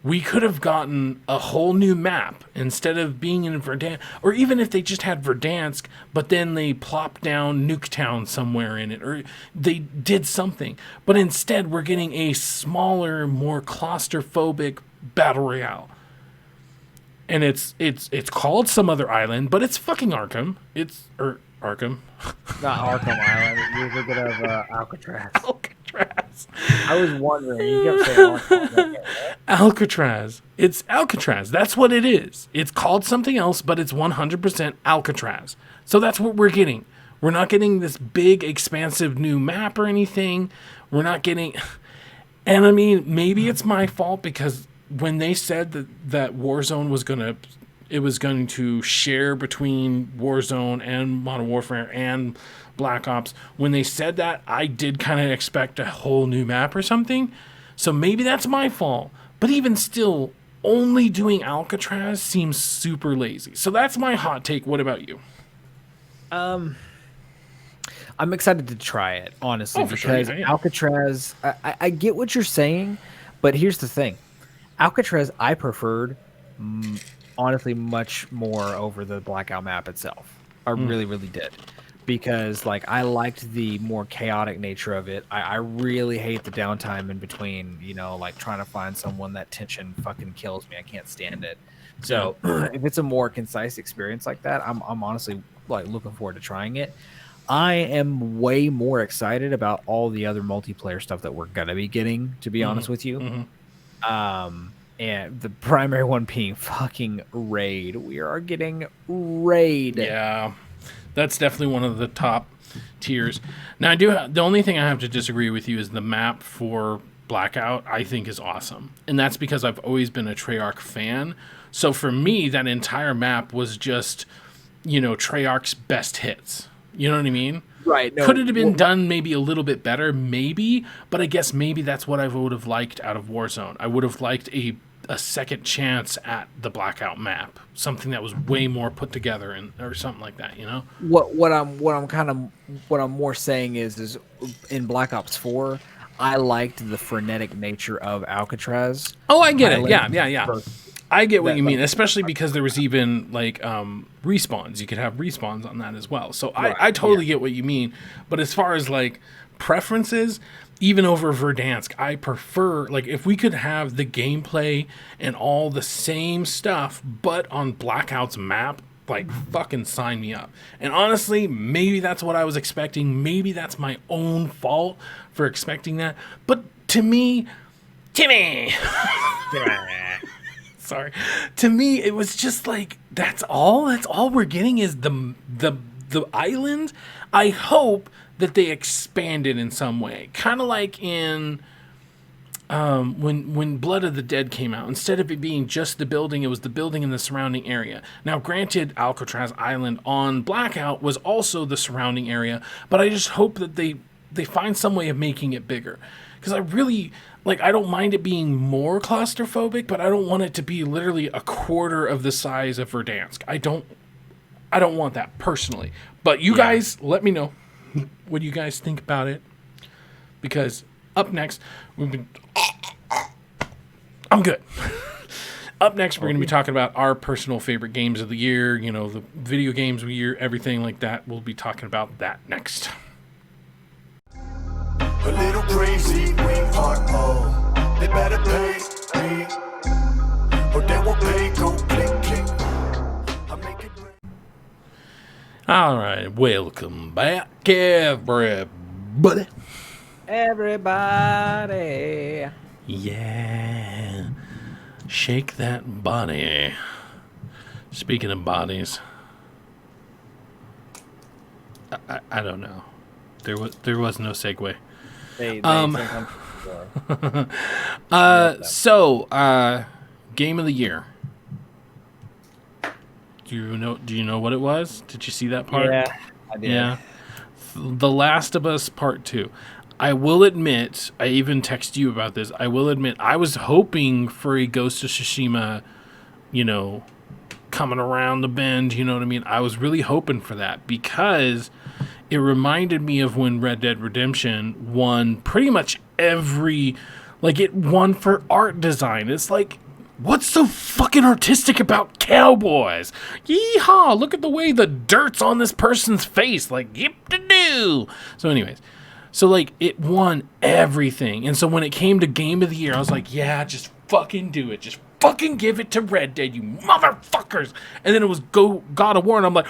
We could have gotten a whole new map instead of being in Verdansk, or even if they just had Verdansk, but then they plopped down Nuketown somewhere in it, or they did something. But instead, we're getting a smaller, more claustrophobic battle royale. And it's called some other island, but it's fucking Arkham. Arkham. Not Arkham Island. You're thinking of Alcatraz. Alcatraz. I was wondering. You kept saying Arkham. Alcatraz. It's Alcatraz. That's what it is. It's called something else, but it's 100% Alcatraz. So that's what we're getting. We're not getting this big, expansive new map or anything. We're not getting... And I mean, maybe it's my fault, because when they said that Warzone was going to share between Warzone and Modern Warfare and Black Ops, when they said that, I did kind of expect a whole new map or something. So maybe that's my fault. But even still, only doing Alcatraz seems super lazy. So that's my hot take. What about you? I'm excited to try it, honestly, because sure, yeah. Alcatraz, I get what you're saying, but here's the thing. Alcatraz, I preferred, honestly, much more over the Blackout map itself. I really, really did. Because, like, I liked the more chaotic nature of it. I really hate the downtime in between, like, trying to find someone. That tension fucking kills me. I can't stand it. So, if it's a more concise experience like that, I'm honestly, like, looking forward to trying it. I am way more excited about all the other multiplayer stuff that we're going to be getting, to be honest with you. And the primary one being fucking Raid. We are getting Raid. Yeah, that's definitely one of the top tiers. Now, the only thing I have to disagree with you is the map for Blackout, I think, is awesome. And that's because I've always been a Treyarch fan. So for me, that entire map was just, Treyarch's best hits. You know what I mean? Right. No, could it have been done maybe a little bit better? Maybe. But I guess maybe that's what I would have liked out of Warzone. I would have liked a second chance at the Blackout map. Something that was way more put together or something like that, What I'm more saying is in Black Ops 4, I liked the frenetic nature of Alcatraz. Oh, I get it. Yeah. I get what you mean, especially because there was even like respawns. You could have respawns on that as well. So I totally get what you mean. But as far as like preferences, even over Verdansk, I prefer, like, if we could have the gameplay and all the same stuff, but on Blackout's map, Like, fucking sign me up. And honestly, maybe that's what I was expecting. Maybe that's my own fault for expecting that. But to me, Timmy! Sorry. To me, it was just like, that's all? That's all we're getting is the island? I hope that they expand it in some way. Kind of like in... when Blood of the Dead came out, instead of it being just the building, it was the building and the surrounding area. Now, granted, Alcatraz Island on Blackout was also the surrounding area, but I just hope that they find some way of making it bigger. Because I really, like, I don't mind it being more claustrophobic, but I don't want it to be literally a quarter of the size of Verdansk. I don't want that personally. But you guys, let me know what you guys think about it. Because up next, I'm good. Up next, we're going to be talking about our personal favorite games of the year, you know, the video games of the year, everything like that. We'll be talking about that next. A little crazy, they better pay me, or they will pay, go click, click. I make it rain. All right, welcome back, everybody. Everybody. Yeah. Shake that body. Speaking of bodies, I don't know. There was no segue. They Game of the year. Do you know what it was? Did you see that part? Yeah, I did. Yeah. The Last of Us Part 2. I will admit, I even texted you about this. I will admit, I was hoping for a Ghost of Tsushima, you know, coming around the bend, you know what I mean? I was really hoping for that because it reminded me of when Red Dead Redemption won pretty much every, like, it won for art design. It's like, what's so fucking artistic about cowboys? Yeehaw, look at the way the dirt's on this person's face. Like, yip-de-doo. So anyways, so, like, it won everything. And so when it came to Game of the Year, I was like, yeah, just fucking do it. Just fucking give it to Red Dead, you motherfuckers. And then it was God of War, and I'm like,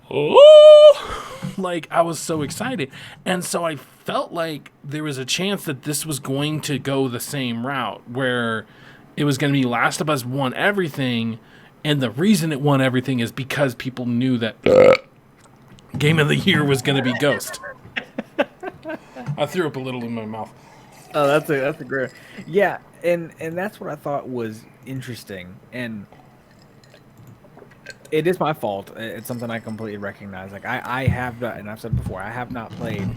oh! Like, I was so excited. And so I felt like there was a chance that this was going to go the same route, where it was going to be Last of Us won everything, and the reason it won everything is because people knew that Game of the Year was going to be Ghost. I threw up a little in my mouth. Oh, that's a great. Yeah, and that's what I thought was interesting, and it is my fault. It's something I completely recognize. Like I have not, and I've said before, I have not played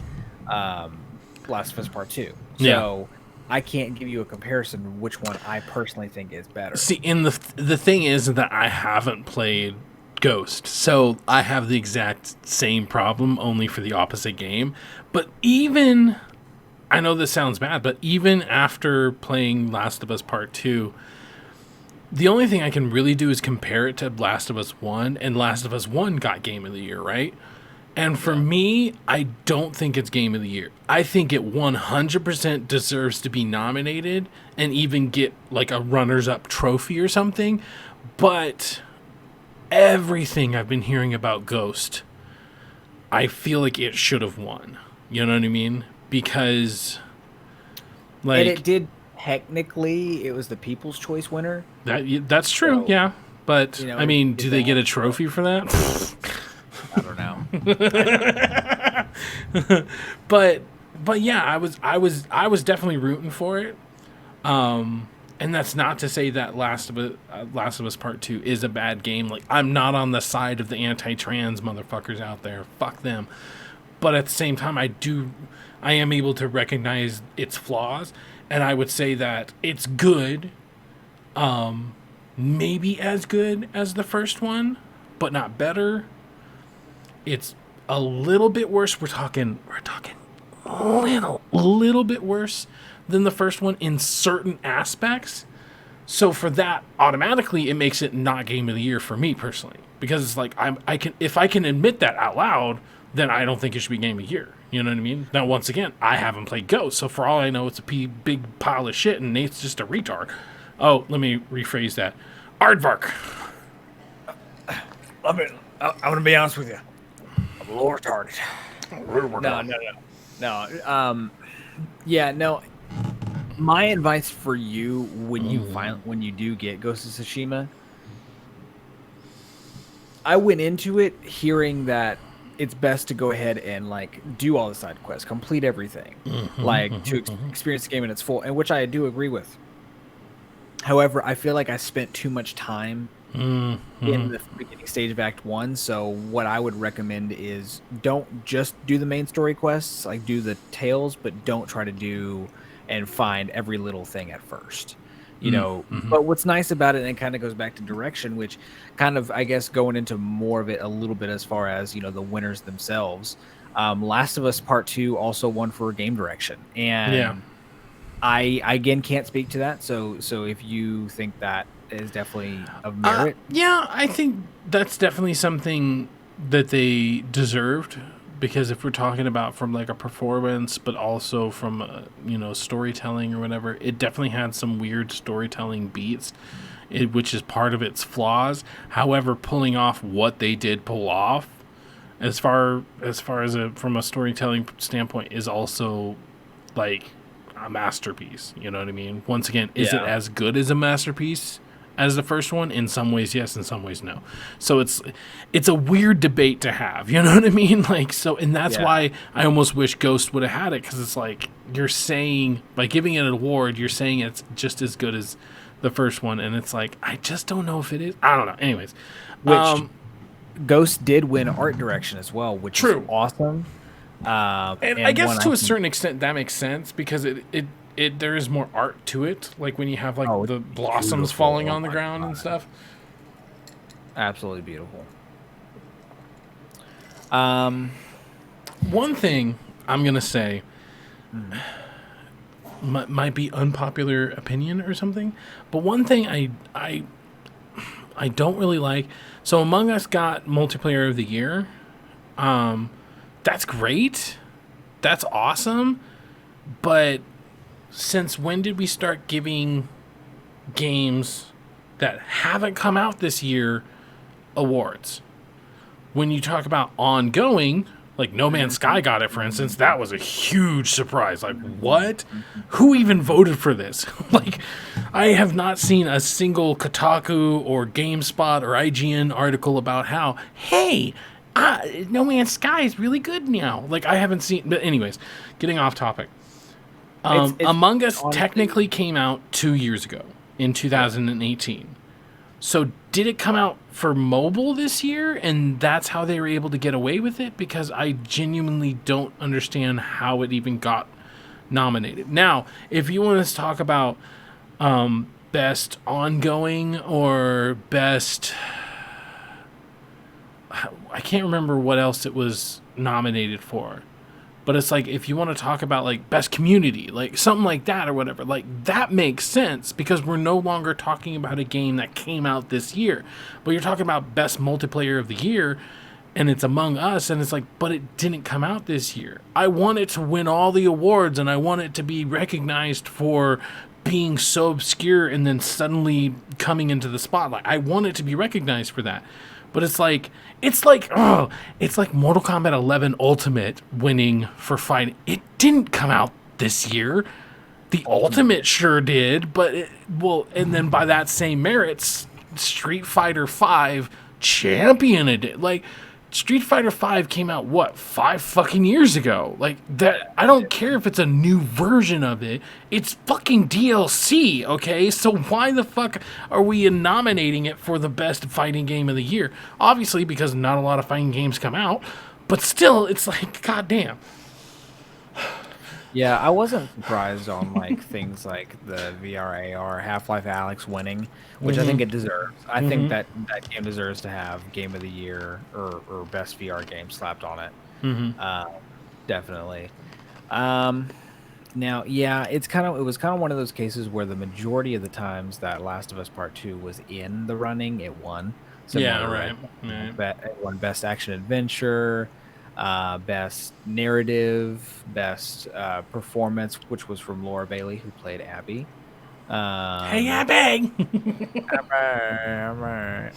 Last of Us Part 2. So Yeah. I can't give you a comparison of which one I personally think is better. See, and the thing is that I haven't played Ghost, so I have the exact same problem, only for the opposite game. But even, I know this sounds bad, but even after playing Last of Us Part 2, the only thing I can really do is compare it to Last of Us 1, and Last of Us 1 got Game of the Year, right? And for me, I don't think it's Game of the Year. I think it 100% deserves to be nominated and even get like a runners-up trophy or something. But everything I've been hearing about Ghost, I feel like it should have won. You know what I mean? Because, like, And it did technically. It was the People's Choice winner. That's true, So, yeah. But you know, I mean, is do they that- get a trophy for that? I don't know. but yeah, I was definitely rooting for it. And that's not to say that Last of Us Part 2 is a bad game. Like, I'm not on the side of the anti-trans motherfuckers out there. Fuck them. But at the same time, I am able to recognize its flaws, and I would say that it's good. Maybe as good as the first one, but not better. It's a little bit worse. We're talking little bit worse than the first one in certain aspects. So for that, automatically it makes it not Game of the Year for me personally, because it's like if I can admit that out loud, then I don't think it should be Game of the Year. You know what I mean? Now, once again, I haven't played Ghost, so for all I know, it's a big pile of shit, and Nate's just a retard. Oh, let me rephrase that. Aardvark. I'm gonna be honest with you. I'm a little retarded. No. Yeah, no. My advice for you when you do get Ghost of Tsushima, I went into it hearing that it's best to go ahead and like do all the side quests, complete everything, to experience the game in its full, and which I do agree with. However, I feel like I spent too much time in the beginning stage of Act 1, so what I would recommend is don't just do the main story quests, like do the tales, but don't try to do and find every little thing at first. But what's nice about it, and it kind of goes back to direction, which kind of, I guess, going into more of it a little bit as far as, the winners themselves. Last of Us Part 2 also won for game direction. And I again can't speak to that. So if you think that is definitely of merit. I think that's definitely something that they deserved, because if we're talking about from like a performance, but also from storytelling or whatever, it definitely had some weird storytelling beats, which is part of its flaws. However, pulling off what they did pull off, as far as from a storytelling standpoint, is also like a masterpiece. You know what I mean? Once again, is it as good as a masterpiece as the first one? In some ways, yes. In some ways, no. So it's a weird debate to have. You know what I mean? Like, so, and that's why I almost wish Ghost would have had it, because it's like you're saying, by giving it an award, you're saying it's just as good as the first one, and it's like, I just don't know if it is. I don't know. Anyways, which Ghost did win art direction as well, which is awesome. And I guess to a certain extent that makes sense, because it there is more art to it, like when you have like the blossoms falling on the ground and stuff. Absolutely beautiful. One thing I'm gonna say might be unpopular opinion or something, but one thing I don't really like. So Among Us got multiplayer of the year. That's great. That's awesome. But since when did we start giving games that haven't come out this year awards? When you talk about ongoing, like No Man's Sky got it, for instance, that was a huge surprise. Like, what? Who even voted for this? Like, I have not seen a single Kotaku or GameSpot or IGN article about how, hey, No Man's Sky is really good now. Like, I haven't seen... But anyways, getting off topic. It's Among Us technically came out 2 years ago, in 2018. So did it come out for mobile this year, and that's how they were able to get away with it? Because I genuinely don't understand how it even got nominated. Now, if you want to talk about best ongoing or best... I can't remember what else it was nominated for. But it's like, if you want to talk about like best community, like something like that or whatever, like that makes sense, because we're no longer talking about a game that came out this year. But you're talking about best multiplayer of the year, and it's Among Us, and it's like, but it didn't come out this year. I want it to win all the awards, and I want it to be recognized for being so obscure and then suddenly coming into the spotlight. I want it to be recognized for that. But it's like Mortal Kombat 11 Ultimate winning for fighting. It didn't come out this year. The Ultimate sure did, but and then by that same merits, Street Fighter 5 Champion Edition. Like, Street Fighter 5 came out, 5 fucking years ago? Like, that, I don't care if it's a new version of it. It's fucking DLC, okay? So why the fuck are we nominating it for the best fighting game of the year? Obviously, because not a lot of fighting games come out, but still, it's like, goddamn. Yeah, I wasn't surprised on like things like the VRAR Half-Life Alyx winning, which I think it deserves. I think that game deserves to have Game of the Year or Best VR Game slapped on it. Definitely. Now, yeah, it was kind of one of those cases where the majority of the times that Last of Us Part 2 was in the running, it won. Right. It won Best Action Adventure, Best Narrative, Best Performance, which was from Laura Bailey, who played Abby. Hey, Abby!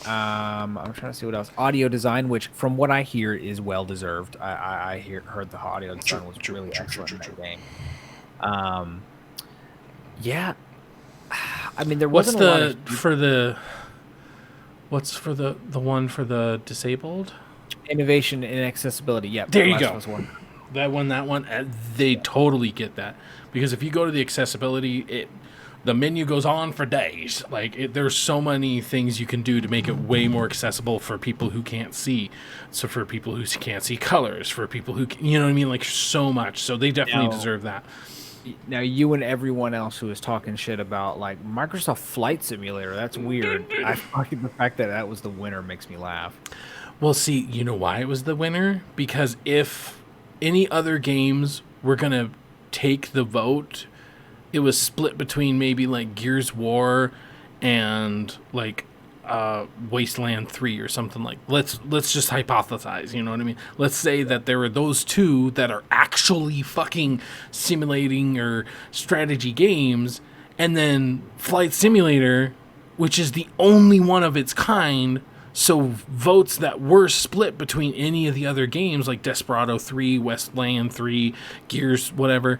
I'm trying to see what else. Audio design, which from what I hear is well deserved. Heard the audio design was really excellent in that game. Yeah, I mean there wasn't a lot of what's for the one for the disabled? innovation and accessibility. Yeah, there you go. That one. They totally get that, because if you go to the accessibility, the menu goes on for days. Like there's so many things you can do to make it way more accessible for people who can't see. So for people who can't see colors, for people who you know what I mean, like so much. So they definitely deserve that. Now you and everyone else who is talking shit about like Microsoft Flight Simulator, that's weird. I fucking the fact that was the winner makes me laugh. Well, see, you know why it was the winner? Because if any other games were gonna take the vote, it was split between maybe like Gears War and like Wasteland 3 or something. Like let's just hypothesize, you know what I mean? Let's say that there are those two that are actually fucking simulating or strategy games, and then Flight Simulator, which is the only one of its kind. So votes that were split between any of the other games, like Desperado 3, Wasteland 3, Gears, whatever,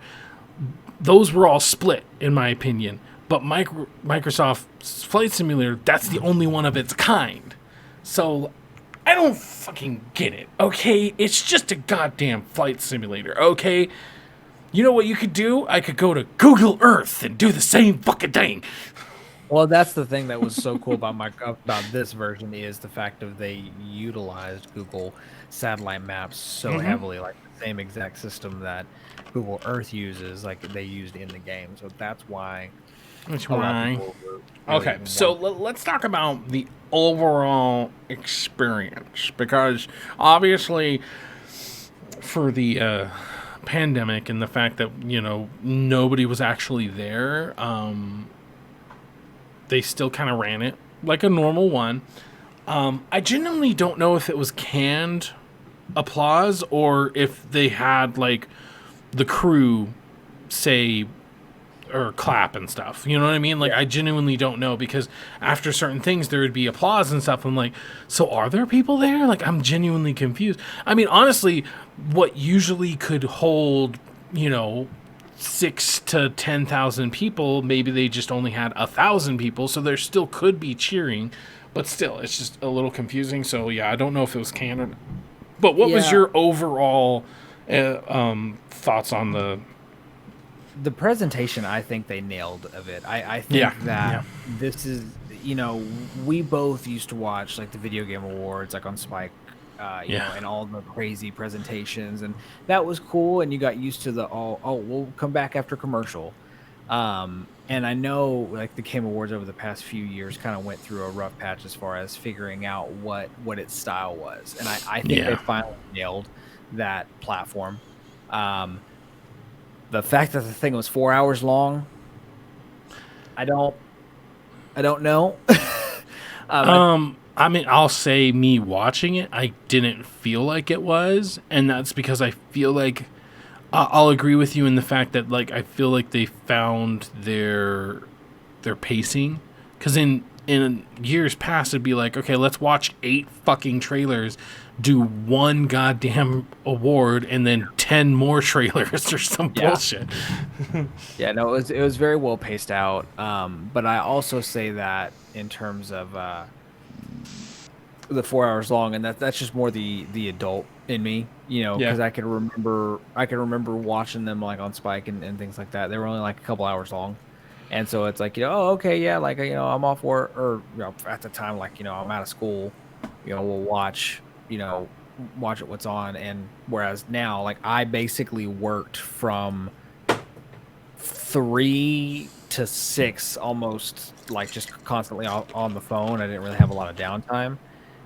those were all split, in my opinion. But Microsoft's Flight Simulator, that's the only one of its kind. So I don't fucking get it, okay? It's just a goddamn flight simulator, okay? You know what you could do? I could go to Google Earth and do the same fucking thing. Well, that's the thing that was so cool about this version is the fact that they utilized Google satellite maps so heavily, like the same exact system that Google Earth uses, like they used in the game. So that's why. Okay, so let's talk about the overall experience, because obviously for the pandemic and the fact that, you know, nobody was actually there, they still kind of ran it like a normal one. I genuinely don't know if it was canned applause or if they had like the crew say or clap and stuff. You know what I mean? Like I genuinely don't know, because after certain things there would be applause and stuff. I'm like, so are there people there? Like I'm genuinely confused. I mean, honestly, what usually could hold, you know, 6,000 to 10,000 people, maybe they just only had 1,000 people, so there still could be cheering, but still, it's just a little confusing. So yeah, I don't know if it was canon. But what was your overall thoughts on the presentation? I think they nailed of it. I think that this is, you know, we both used to watch like the Video Game Awards, like on Spike. You know, and all the crazy presentations, and that was cool. And you got used to the we'll come back after commercial. And I know like the Game Awards over the past few years kind of went through a rough patch as far as figuring out what its style was, and I think they finally nailed that platform. The fact that the thing was 4 hours long, I don't know. I mean, I'll say me watching it, I didn't feel like it was, and that's because I feel like I'll agree with you in the fact that like I feel like they found their pacing, because in years past it'd be like, okay, let's watch 8 fucking trailers, do one goddamn award, and then 10 more trailers or some bullshit. Yeah, no, it was very well paced out. But I also say that in terms of the 4 hours long, and that's just more the adult in me, you know, because I can remember watching them like on Spike and things like that. They were only like a couple hours long, and so it's like, you know, oh, okay, yeah, like, you know, I'm off work, or you know, at the time, like, you know, I'm out of school, you know, we'll watch it what's on. And whereas now, like, I basically worked from 3 to 6 almost, like, just constantly on the phone. I didn't really have a lot of downtime.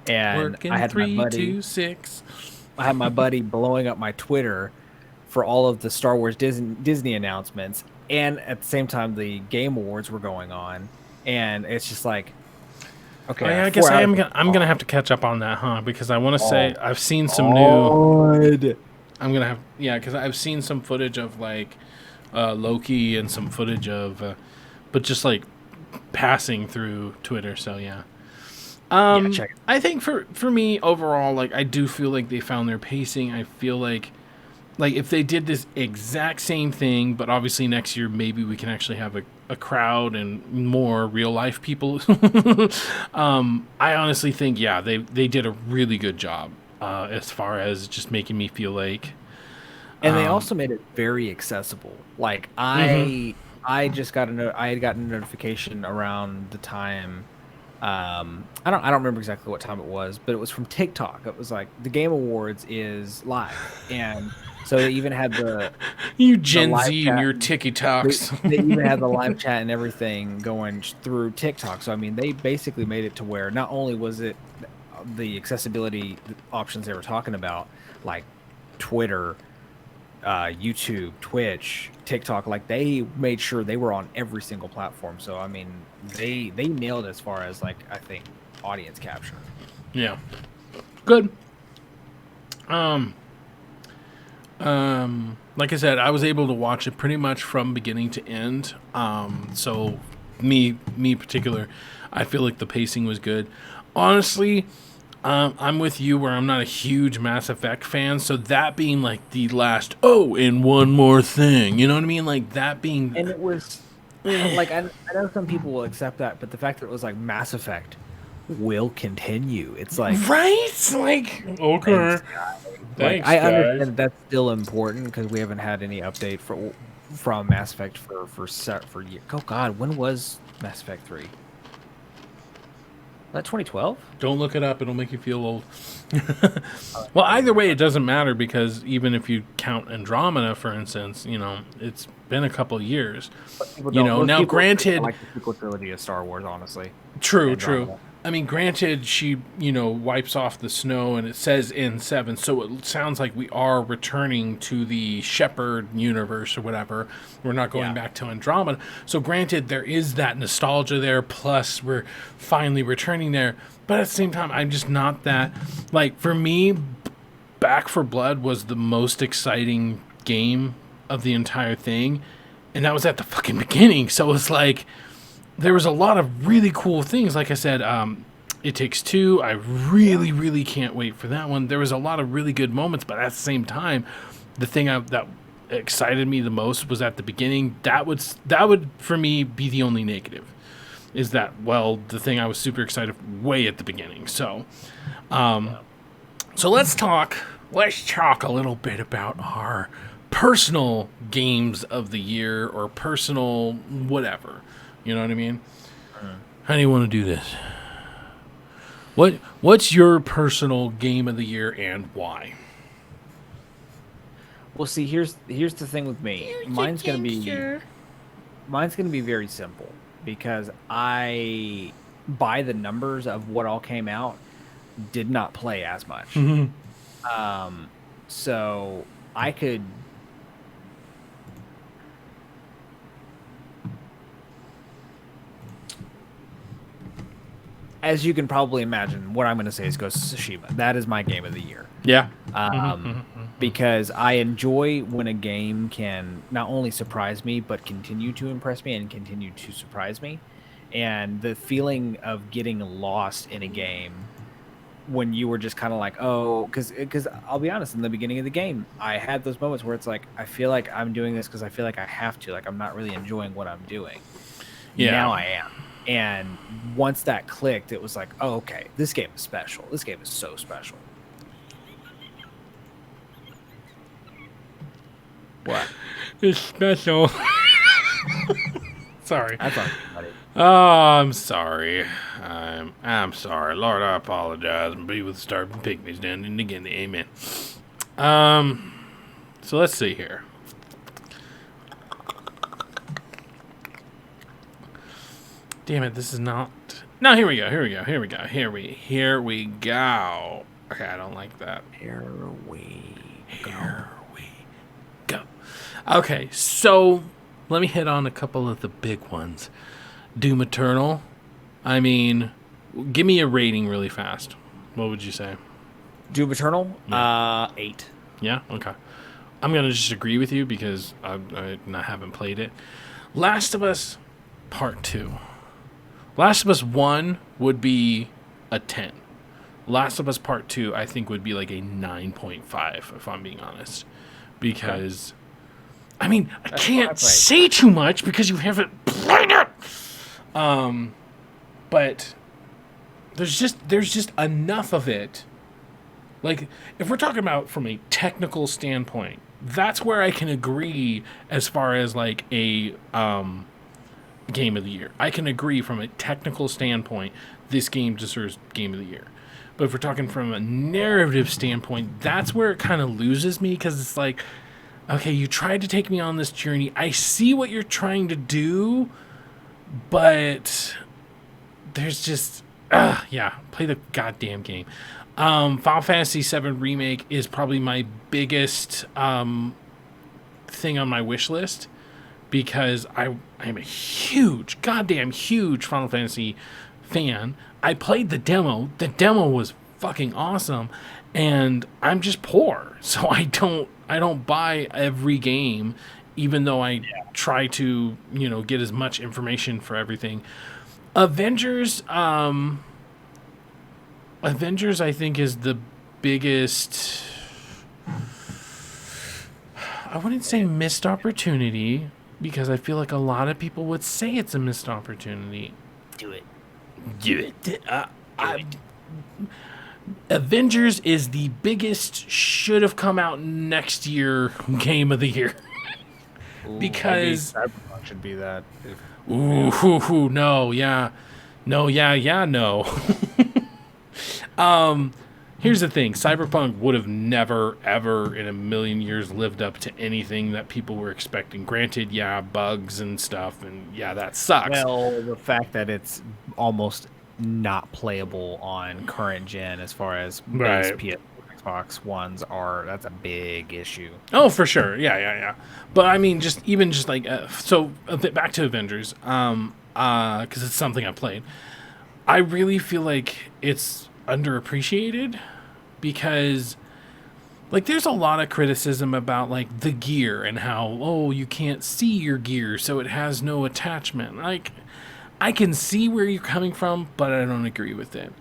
And working I had 3 my buddy, to 6. I had my buddy blowing up my Twitter for all of the Star Wars Disney announcements, and at the same time the Game Awards were going on, and it's just like, okay. I guess I'm gonna have to catch up on that, huh? Because I want to say I've seen some new. I'm gonna have because I've seen some footage of like Loki and some footage of. but just like passing through Twitter. So yeah. Check it. I think for me overall, like I do feel like they found their pacing. I feel like if they did this exact same thing, but obviously next year maybe we can actually have a crowd and more real life people. I honestly think they did a really good job as far as just making me feel like. And they also made it very accessible. Like I just got I had gotten a notification around the time. I don't remember exactly what time it was, but it was from TikTok. It was like the Game Awards is live, and so they even had you Gen live Z chat and your and TikToks. they even had the live chat and everything going through TikTok. So I mean, they basically made it to where not only was it the accessibility options they were talking about, like Twitter, YouTube, Twitch, TikTok, like they made sure they were on every single platform. So I mean, they nailed as far as like I think audience capture. Yeah, good. Like I said, I was able to watch it pretty much from beginning to end. So me particular, I feel like the pacing was good. Honestly, I'm with you where I'm not a huge Mass Effect fan. So that being like the last, and one more thing, you know what I mean? Like that being, and it was like I know some people will accept that, but the fact that it was like Mass Effect will continue. It's like right, like okay. Thanks, I understand that's still important because we haven't had any update from Mass Effect for years. Oh God, when was Mass Effect 3? That 2012? Don't look it up; it'll make you feel old. Well, either way, it doesn't matter because even if you count Andromeda, for instance, it's been a couple of years. Now granted, like the sequel trilogy of Star Wars, honestly. True. I mean, granted, she, wipes off the snow and it says in 7, so it sounds like we are returning to the Shepard universe or whatever. We're not going back to Andromeda. So granted, there is that nostalgia there, plus we're finally returning there. But at the same time, I'm just not that... Like, for me, Back 4 Blood was the most exciting game of the entire thing. And that was at the fucking beginning. So it's like... There was a lot of really cool things. Like I said, It Takes Two. I really, really can't wait for that one. There was a lot of really good moments, but at the same time, the thing that excited me the most was at the beginning. That would for me be the only negative. Is that the thing I was super excited way at the beginning. So, so let's talk a little bit about our personal games of the year or personal whatever. You know what I mean? How do you want to do this? What's your personal game of the year and why? Well, see, here's the thing with me. Mine's gonna be very simple because I, by the numbers of what all came out, did not play as much. Mm-hmm. So I could. As you can probably imagine, what I'm going to say is Ghost of Tsushima. That is my game of the year. Yeah. Because I enjoy when a game can not only surprise me, but continue to impress me and continue to surprise me. And the feeling of getting lost in a game when you were just kind of like, because I'll be honest, in the beginning of the game, I had those moments where it's like, I feel like I'm doing this because I feel like I have to. Like, I'm not really enjoying what I'm doing. Yeah. Now I am. And once that clicked, it was like, oh, okay, this game is special. This game is so special. What? It's special. Sorry. I thought about it. Oh, I'm sorry. I'm sorry. Lord, I apologize. And be with starving pygmies down in again. Amen. So let's see here. Damn it, this is not... No, here we go. Okay, I don't like that. Here we go. Okay, so let me hit on a couple of the big ones. Doom Eternal. I mean, give me a rating really fast. What would you say? Doom Eternal? Yeah. 8. Yeah? Okay. I'm going to just agree with you because I haven't played it. Last of Us... Part 2. Last of Us 1 would be a 10. Last of Us Part 2, I think, would be like a 9.5, if I'm being honest. Because, I mean, I can't say too much because you haven't played it. But there's just enough of it. Like, if we're talking about from a technical standpoint, that's where I can agree as far as like a game of the year. I can agree from a technical standpoint, this game deserves game of the year. But if we're talking from a narrative standpoint, that's where it kind of loses me, because it's like, okay, you tried to take me on this journey. I see what you're trying to do, but there's just, play the goddamn game. Final Fantasy VII Remake is probably my biggest thing on my wish list, because I am a goddamn huge Final Fantasy fan. I played the demo. The demo was fucking awesome, and I'm just poor, so I don't buy every game, even though I try to, get as much information for everything. Avengers, I think, is the biggest, I wouldn't say missed opportunity, because I feel like a lot of people would say it's a missed opportunity. Do it. Avengers is the biggest should have come out next year game of the year. Because Cyberpunk should be that. No. Here's the thing. Cyberpunk would have never, ever in a million years lived up to anything that people were expecting. Granted, bugs and stuff, and that sucks. Well, the fact that it's almost not playable on current gen as far as base PS Xbox Ones are, that's a big issue. Oh, for sure. Yeah. But I mean, just like, so a bit back to Avengers, because it's something I played. I really feel like it's underappreciated, because like there's a lot of criticism about like the gear and how, you can't see your gear, so it has no attachment. Like, I can see where you're coming from, but I don't agree with it.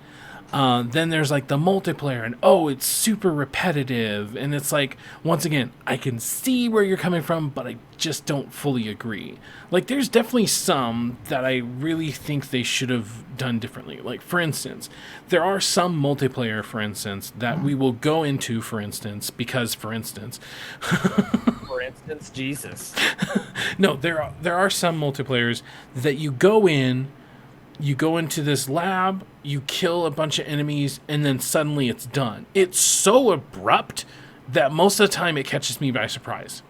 Then there's like the multiplayer, and it's super repetitive, and it's like, once again, I can see where you're coming from, but I just don't fully agree. Like, there's definitely some that I really think they should have done differently. Like, for instance, there are some multiplayer, for instance, that we will go into, for instance, Jesus. No, there are some multiplayers that you go into this lab, you kill a bunch of enemies, and then suddenly it's done. It's so abrupt that most of the time it catches me by surprise.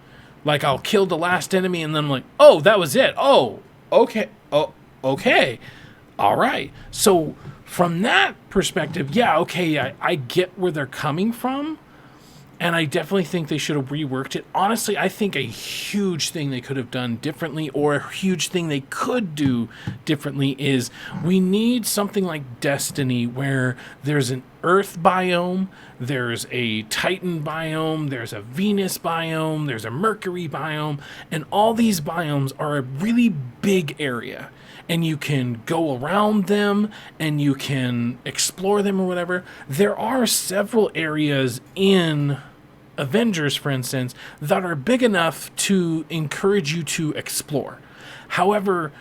Like, I'll kill the last enemy, and then I'm like, oh, that was it. Oh, okay. Oh, okay. All right. So from that perspective, I get where they're coming from. And I definitely think they should have reworked it. Honestly, I think a huge thing they could have done differently, or a huge thing they could do differently, is we need something like Destiny, where there's an Earth biome, there's a Titan biome, there's a Venus biome, there's a Mercury biome, and all these biomes are a really big area. And you can go around them, and you can explore them or whatever. There are several areas in Avengers, for instance, that are big enough to encourage you to explore. However,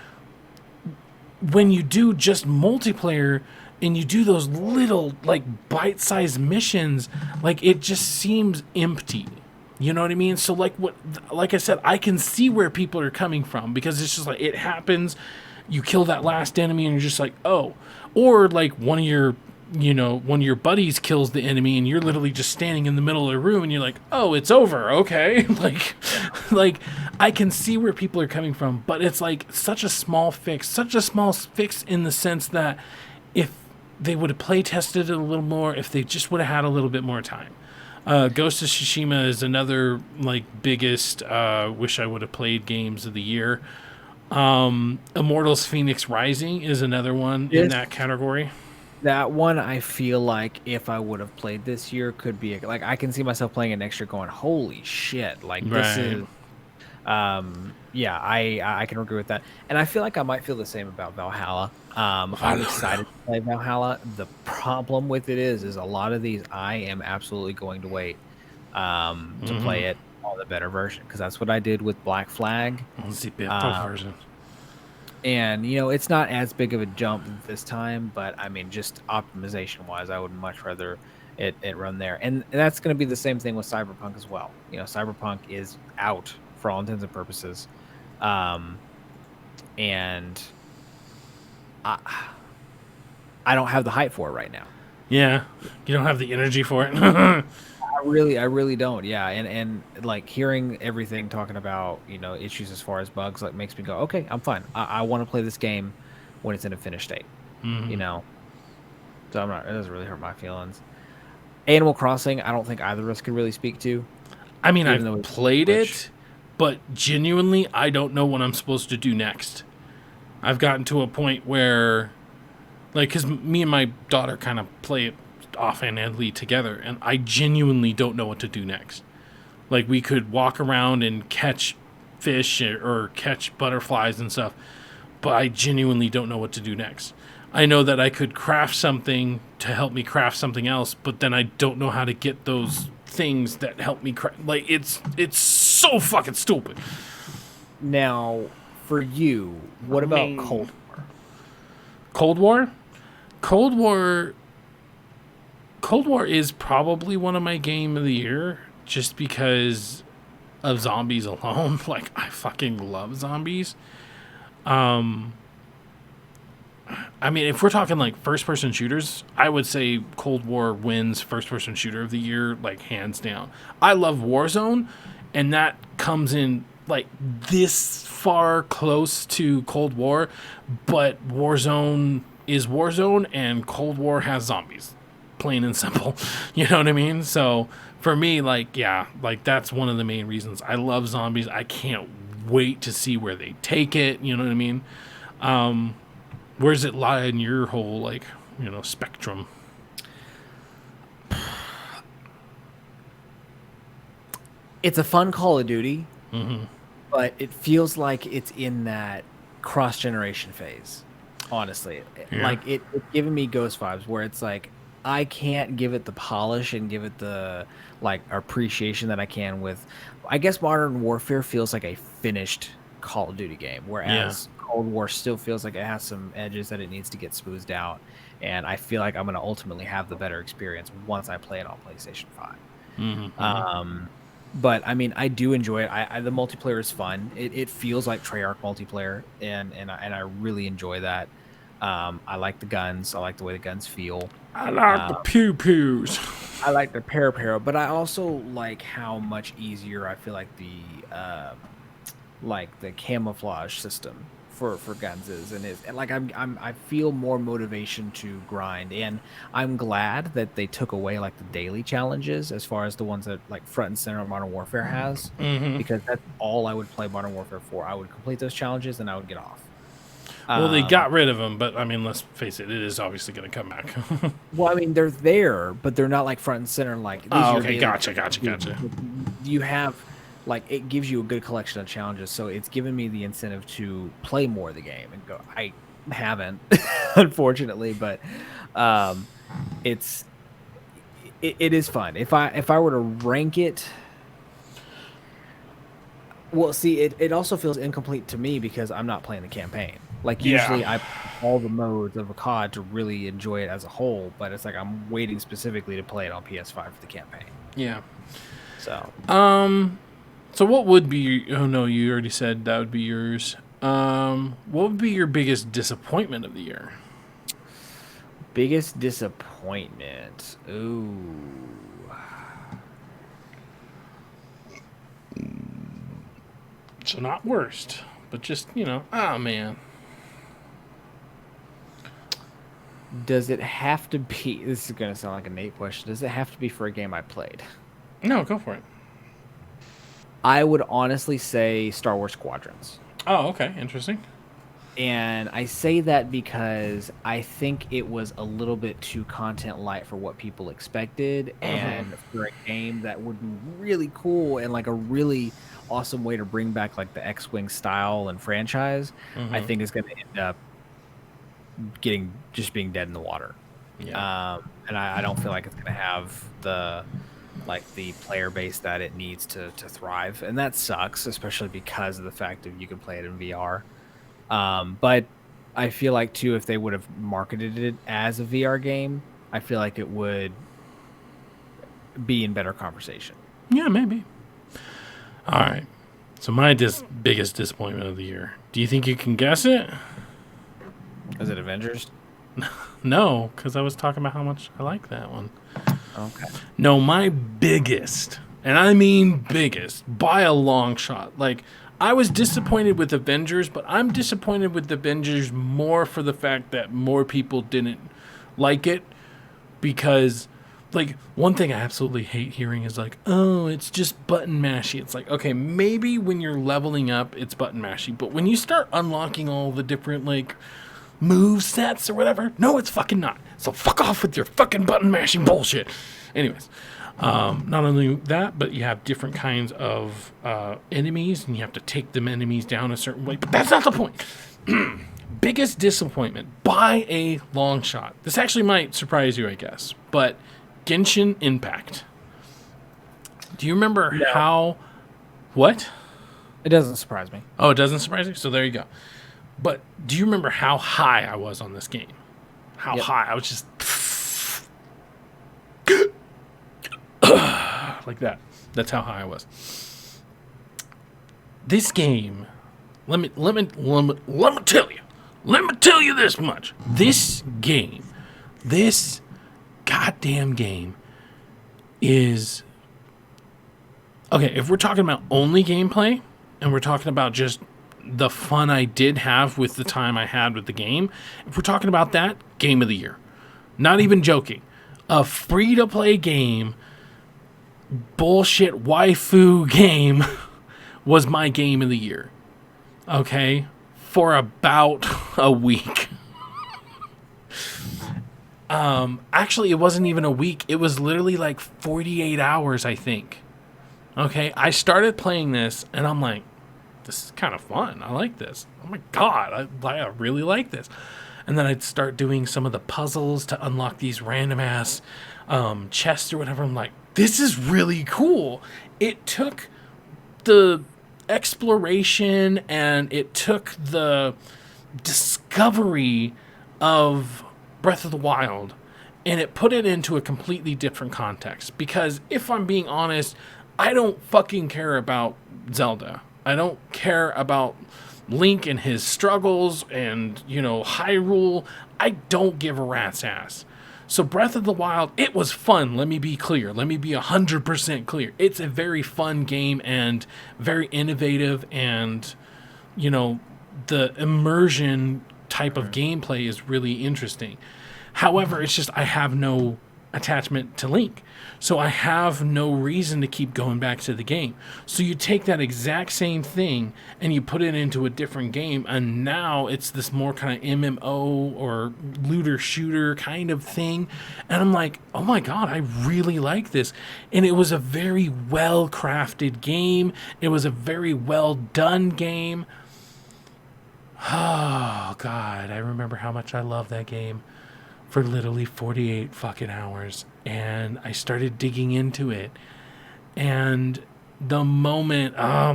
when you do just multiplayer and you do those little, like, bite-sized missions, like, it just seems empty. You know what I mean? So, like I said, I can see where people are coming from, because it's just like, it happens. You kill that last enemy and you're just like, oh. Or like one of your buddies kills the enemy and you're literally just standing in the middle of the room and you're like, oh, it's over. Okay. like I can see where people are coming from, but it's like such a small fix in the sense that if they would have play tested it a little more, if they just would have had a little bit more time. Ghost of Tsushima is another like biggest wish I would have played games of the year. Immortals Phoenix Rising is another one in that category. That one, I feel like if I would have played this year, could be like, I can see myself playing it next year going, holy shit, like this is, Yeah, I can agree with that, and I feel like I might feel the same about Valhalla. I'm excited to play Valhalla. The problem with it is a lot of these I am absolutely going to wait to play it on the better version, because that's what I did with Black Flag. Let's see, beta Um, version. and it's not as big of a jump this time, but I mean, just optimization wise, I would much rather it run there. And that's going to be the same thing with Cyberpunk as well. Cyberpunk is out for all intents and purposes. Um, and I don't have the hype for it right now. Yeah, you don't have the energy for it. I really don't. Yeah, and like hearing everything talking about issues as far as bugs, like, makes me go, okay, I'm fine. I want to play this game when it's in a finished state. So I'm not. It doesn't really hurt my feelings. Animal Crossing, I don't think either of us could really speak to. I mean, I've played it, but genuinely, I don't know what I'm supposed to do next. I've gotten to a point where, like, because me and my daughter kind of play it offhandedly together, and I genuinely don't know what to do next. Like, we could walk around and catch fish or catch butterflies and stuff, but I genuinely don't know what to do next. I know that I could craft something to help me craft something else, but then I don't know how to get those things that help me craft. Like, it's so fucking stupid. Now, for you, what about Cold War? Cold War? Cold War is probably one of my game of the year, just because of zombies alone. Like, I fucking love zombies. I mean, if we're talking like first-person shooters, I would say Cold War wins first-person shooter of the year, like, hands down. I love Warzone, and that comes in like this far close to Cold War, but Warzone is Warzone, and Cold War has zombies, plain and simple. You know what I mean? So for me, like, yeah, like, that's one of the main reasons. I love zombies. I can't wait to see where they take it. You know what I mean? Where does it lie in your whole, like, spectrum? It's a fun Call of Duty, but it feels like it's in that cross-generation phase, honestly. Yeah. Like, it's giving me Ghost vibes, where it's like, I can't give it the polish and give it the, like, appreciation that I can with, I guess, Modern Warfare feels like a finished Call of Duty game, whereas Cold War still feels like it has some edges that it needs to get smoothed out, and I feel like I'm going to ultimately have the better experience once I play it on PlayStation 5. But I mean, I do enjoy it. The multiplayer is fun. It feels like Treyarch multiplayer, and I really enjoy that. I like the guns. I like the way the guns feel. I like the pew-pews. I like the para, but I also like how much easier I feel like the camouflage system for guns is, and like I feel more motivation to grind, and I'm glad that they took away like the daily challenges as far as the ones that like front and center Modern Warfare has, because that's all I would play Modern Warfare for. I would complete those challenges and I would get off. Well, they got rid of them, but I mean, let's face it, it is obviously going to come back. Well, I mean, they're there, but they're not like front and center. Like, okay, gotcha. You have, like, it gives you a good collection of challenges, so it's given me the incentive to play more of the game and go. I haven't, unfortunately, but it is fun. If I were to rank it. Well, see, it also feels incomplete to me because I'm not playing the campaign. Like, usually I play all the modes of a COD to really enjoy it as a whole, but it's like I'm waiting specifically to play it on PS5 for the campaign. Yeah. So. So what would be? Oh no, you already said that would be yours. What would be your biggest disappointment of the year? Biggest disappointment. Ooh. So not worst, but just, oh man. Does it have to be, this is going to sound like a Nate question, does it have to be for a game I played? No, go for it. I would honestly say Star Wars Squadrons. Oh, okay, interesting. And I say that because I think it was a little bit too content light for what people expected, and for a game that would be really cool and like a really awesome way to bring back like the X-Wing style and franchise, I think is going to end up being dead in the water. Yeah. And I don't feel like it's going to have the player base that it needs to thrive, and that sucks, especially because of the fact that you can play it in VR. But I feel like too, if they would have marketed it as a VR game, I feel like it would be in better conversation. Yeah, maybe. All right. So my biggest disappointment of the year. Do you think you can guess it? Is it Avengers? No, because I was talking about how much I like that one. Okay. No, my biggest, and I mean biggest, by a long shot. Like, I was disappointed with Avengers, but I'm disappointed with Avengers more for the fact that more people didn't like it. Because, like, one thing I absolutely hate hearing is like, oh, it's just button mashy. It's like, okay, maybe when you're leveling up, it's button mashy. But when you start unlocking all the different, like, move sets or whatever, no, it's fucking not. So fuck off with your fucking button mashing bullshit. Anyways, not only that, but you have different kinds of enemies, and you have to take them enemies down a certain way. But that's not the point. Biggest disappointment by a long shot. This actually might surprise you, I guess, but Genshin Impact. Do you remember how? What? It doesn't surprise me. Oh, it doesn't surprise you? So there you go. But do you remember how high I was on this game? How high? I was just like that. That's how high I was. This game, let me tell you. Let me tell you this much. This goddamn game is okay. If we're talking about only gameplay, and we're talking about just the fun I did have with the time I had with the game, if we're talking about that, game of the year. Not even joking. A free-to-play game, bullshit waifu game was my game of the year. Okay? For about a week. Actually, it wasn't even a week. It was literally like 48 hours, I think. Okay? I started playing this, and I'm like, this is kind of fun. I like this. Oh my god, I really like this. And then I'd start doing some of the puzzles to unlock these random ass chests or whatever. I'm like, this is really cool. It took the exploration and it took the discovery of Breath of the Wild and it put it into a completely different context. Because if I'm being honest, I don't fucking care about Zelda. I don't care about Link and his struggles and, Hyrule. I don't give a rat's ass. So Breath of the Wild, it was fun. Let me be clear. Let me be 100% clear. It's a very fun game and very innovative, and, the immersion type of gameplay is really interesting. However, it's just I have no attachment to Link. So I have no reason to keep going back to the game. So you take that exact same thing and you put it into a different game, and now it's this more kind of MMO or looter shooter kind of thing. And I'm like, oh my god, I really like this. And it was a very well crafted game. It was a very well done game. Oh god, I remember how much I loved that game. For literally 48 fucking hours, and I started digging into it, and the moment I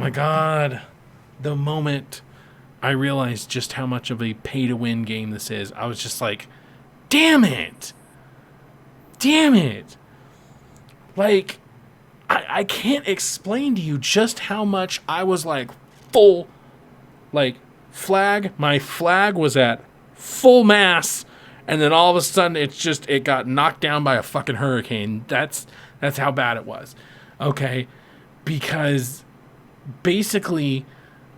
realized just how much of a pay-to-win game this is, I was just like, damn it, like, I can't explain to you just how much I was like full, like, my flag was at full mass. And then all of a sudden, it got knocked down by a fucking hurricane. That's how bad it was. Okay? Because basically,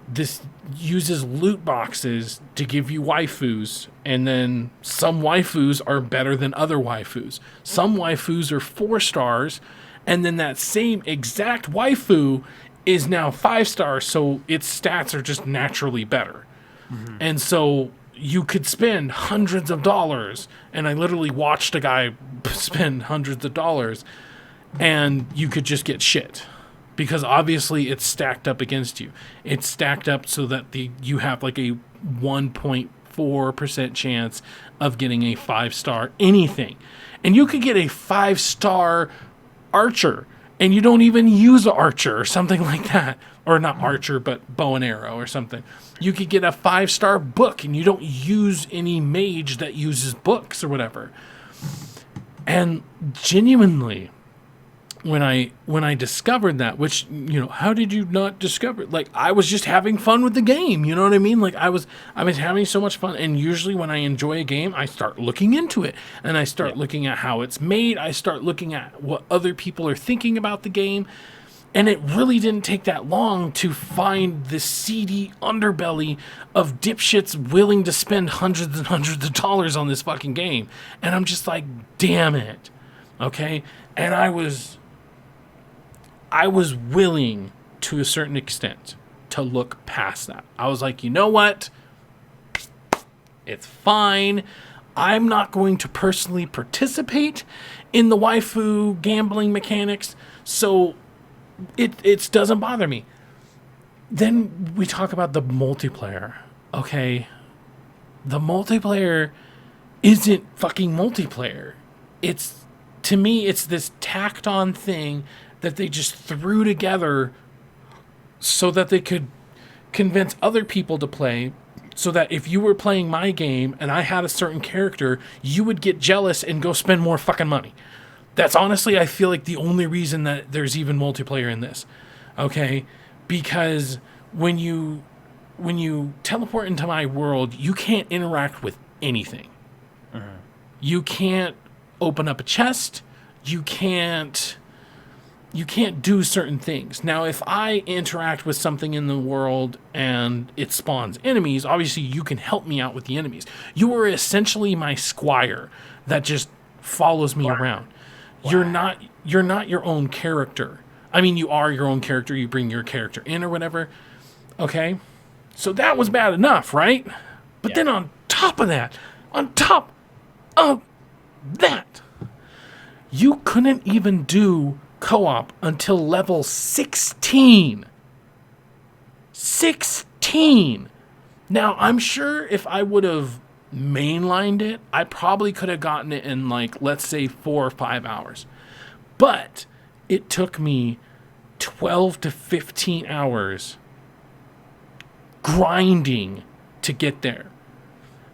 this uses loot boxes to give you waifus. And then some waifus are better than other waifus. Some waifus are 4 stars. And then that same exact waifu is now 5 stars. So its stats are just naturally better. Mm-hmm. And so you could spend hundreds of dollars, and I literally watched a guy spend hundreds of dollars, and you could just get shit. because obviously it's stacked up against you. It's stacked up so that you have like a 1.4% chance of getting a 5-star anything. And you could get a 5-star archer and you don't even use an archer or something like that. Or not archer, but bow and arrow or something. You could get a 5-star book and you don't use any mage that uses books or whatever. And genuinely, when I discovered that, which, how did you not discover it? Like, I was just having fun with the game, you know what I mean? Like, I was having so much fun, and usually when I enjoy a game, I start looking into it, and I start looking at how it's made, I start looking at what other people are thinking about the game, and it really didn't take that long to find the seedy underbelly of dipshits willing to spend hundreds and hundreds of dollars on this fucking game, and I'm just like, damn it, okay? And I was willing, to a certain extent, to look past that. I was like, you know what? It's fine. I'm not going to personally participate in the waifu gambling mechanics, so it doesn't bother me. Then we talk about the multiplayer, okay? The multiplayer isn't fucking multiplayer. To me, it's this tacked on thing that they just threw together so that they could convince other people to play, so that if you were playing my game and I had a certain character, you would get jealous and go spend more fucking money. That's honestly, I feel like, the only reason that there's even multiplayer in this. Okay? Because when you teleport into my world, you can't interact with anything. Uh-huh. You can't open up a chest. You can't do certain things. Now, if I interact with something in the world and it spawns enemies, obviously you can help me out with the enemies. You are essentially my squire that just follows me around. Wow. You're not your own character. I mean, you are your own character. You bring your character in or whatever. Okay? So that was bad enough, right? But then on top of that, you couldn't even do co-op until level 16. 16! Now, I'm sure if I would have mainlined it, I probably could have gotten it in, like, let's say 4 or 5 hours. But it took me 12 to 15 hours grinding to get there.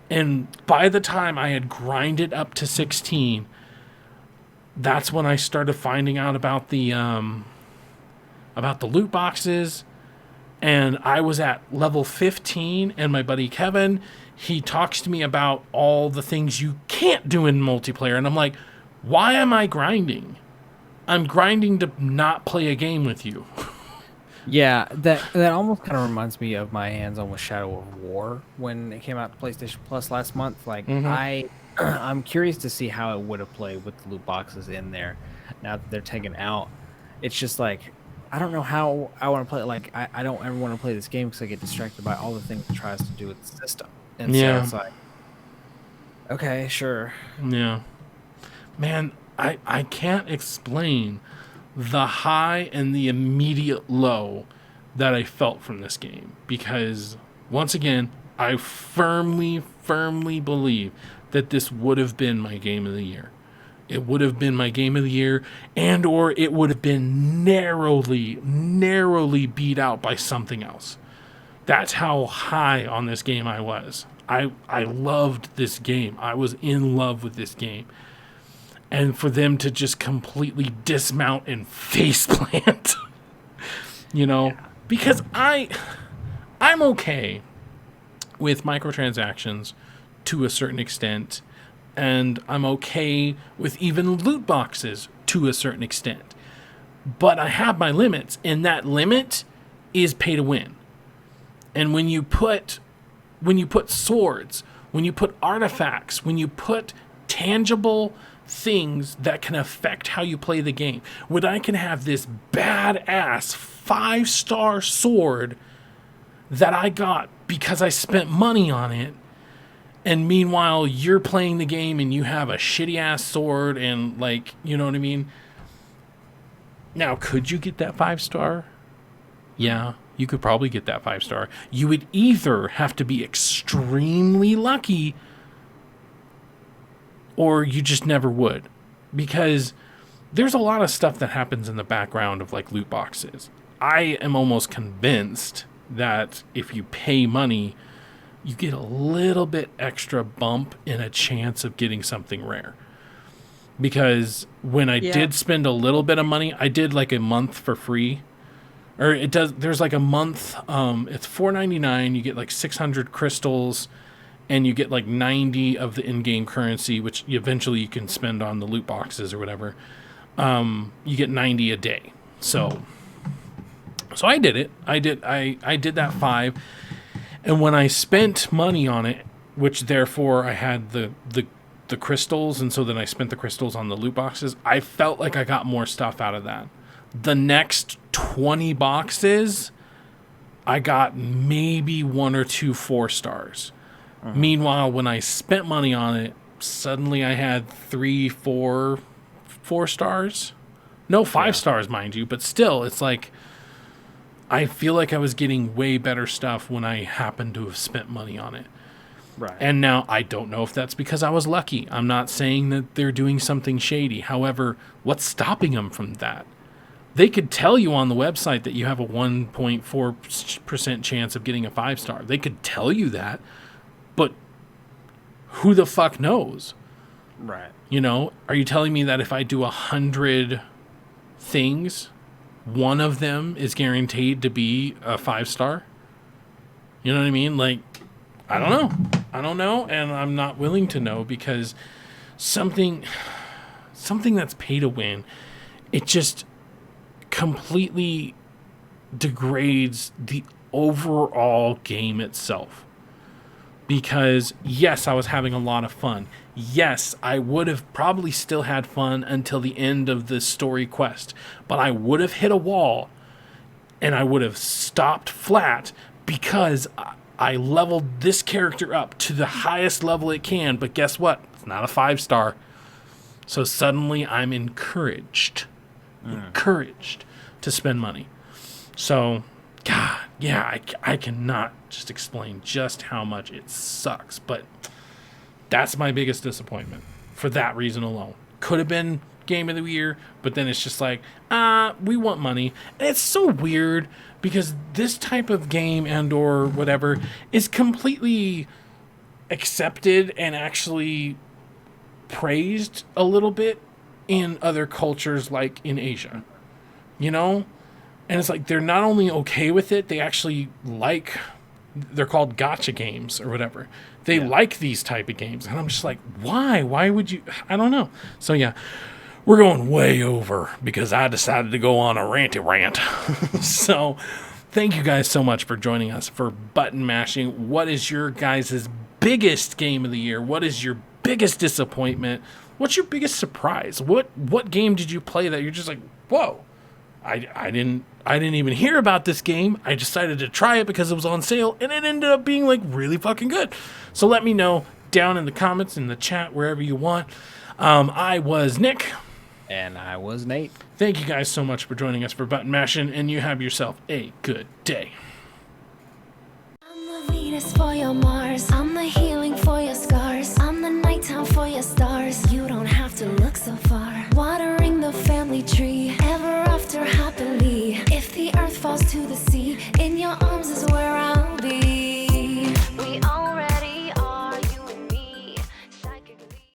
And by the time I had grinded up to 16, that's when I started finding out about the loot boxes, and I was at level 15, and my buddy Kevin, he talks to me about all the things you can't do in multiplayer, and I'm like, why am I grinding? I'm grinding to not play a game with you. Yeah, that almost kind of reminds me of my hands-on with Shadow of War when it came out to PlayStation Plus last month. Like, I'm curious to see how it would have played with the loot boxes in there. Now that they're taken out, it's just like, I don't know how I want to play it. Like, I don't ever want to play this game because I get distracted by all the things it tries to do with the system. And so it's like, okay, sure. Yeah. Man, I can't explain the high and the immediate low that I felt from this game. Because, once again, I firmly believe that this would have been my game of the year. It would have been my game of the year, and or it would have been narrowly beat out by something else. That's how high on this game I was. I loved this game. I was in love with this game. And for them to just completely dismount and faceplant, because I'm okay with microtransactions to a certain extent, and I'm okay with even loot boxes to a certain extent. But I have my limits, and that limit is pay to win. And when you put swords, when you put artifacts, when you put tangible things that can affect how you play the game, when I can have this badass 5-star sword that I got because I spent money on it, and meanwhile you're playing the game and you have a shitty ass sword, and, like, you know what I mean? Now, could you get that 5-star? Yeah, you could probably get that 5-star. You would either have to be extremely lucky or you just never would. Because there's a lot of stuff that happens in the background of like loot boxes. I am almost convinced that if you pay money, you get a little bit extra bump in a chance of getting something rare. Because when I did spend a little bit of money, I did like a month for free. Or it does. There's like a month. It's $4.99. You get like 600 crystals, and you get like 90 of the in-game currency, which eventually you can spend on the loot boxes or whatever. You get 90 a day. So I did it. I did that 5, and when I spent money on it, which therefore I had the crystals, and so then I spent the crystals on the loot boxes, I felt like I got more stuff out of that. The next 20 boxes, I got maybe 1 or 2 4-stars. Meanwhile, when I spent money on it, suddenly I had 3, 4 4-stars. No 5-stars, mind you, but still, it's like I feel like I was getting way better stuff when I happened to have spent money on it. Right. And now I don't know if that's because I was lucky. I'm not saying that they're doing something shady. However, what's stopping them from that? They could tell you on the website that you have a 1.4% chance of getting a 5-star. They could tell you that, but who the fuck knows? Right. You know, are you telling me that if I do 100 things, one of them is guaranteed to be a 5-star? You know what I mean? Like, I don't know. I don't know, and I'm not willing to know, because something that's pay to win, it just completely degrades the overall game itself. Because yes, I was having a lot of fun. Yes, I would have probably still had fun until the end of the story quest, but I would have hit a wall and I would have stopped flat because I leveled this character up to the highest level it can, but guess what? It's not a 5-star. So suddenly I'm encouraged to spend money. So, God, yeah, I cannot just explain just how much it sucks, but that's my biggest disappointment for that reason alone. Could have been Game of the Year, but then it's just like, we want money. And it's so weird because this type of game and or whatever is completely accepted and actually praised a little bit in other cultures, like in Asia, you know? And it's like they're not only okay with it, they actually like, they're called gacha games or whatever. They like these type of games. And I'm just like, why? Why would you? I don't know. So yeah, we're going way over because I decided to go on a ranty rant. So thank you guys so much for joining us for Button Mashing. What is your guys' biggest game of the year? What is your biggest disappointment? What's your biggest surprise? What game did you play that you're just like, whoa, I didn't even hear about this game. I decided to try it because it was on sale, and it ended up being like really fucking good. So let me know down in the comments, in the chat, wherever you want. I was Nick. And I was Nate. Thank you guys so much for joining us for Button Mashing, and you have yourself a good day. I'm the Venus for your Mars. I'm the healing for your scars. I'm the nighttime for your stars. You don't have to look so far. Watering the family tree, ever after happily. If the earth falls to the sea, in your arms is where I'll be. We already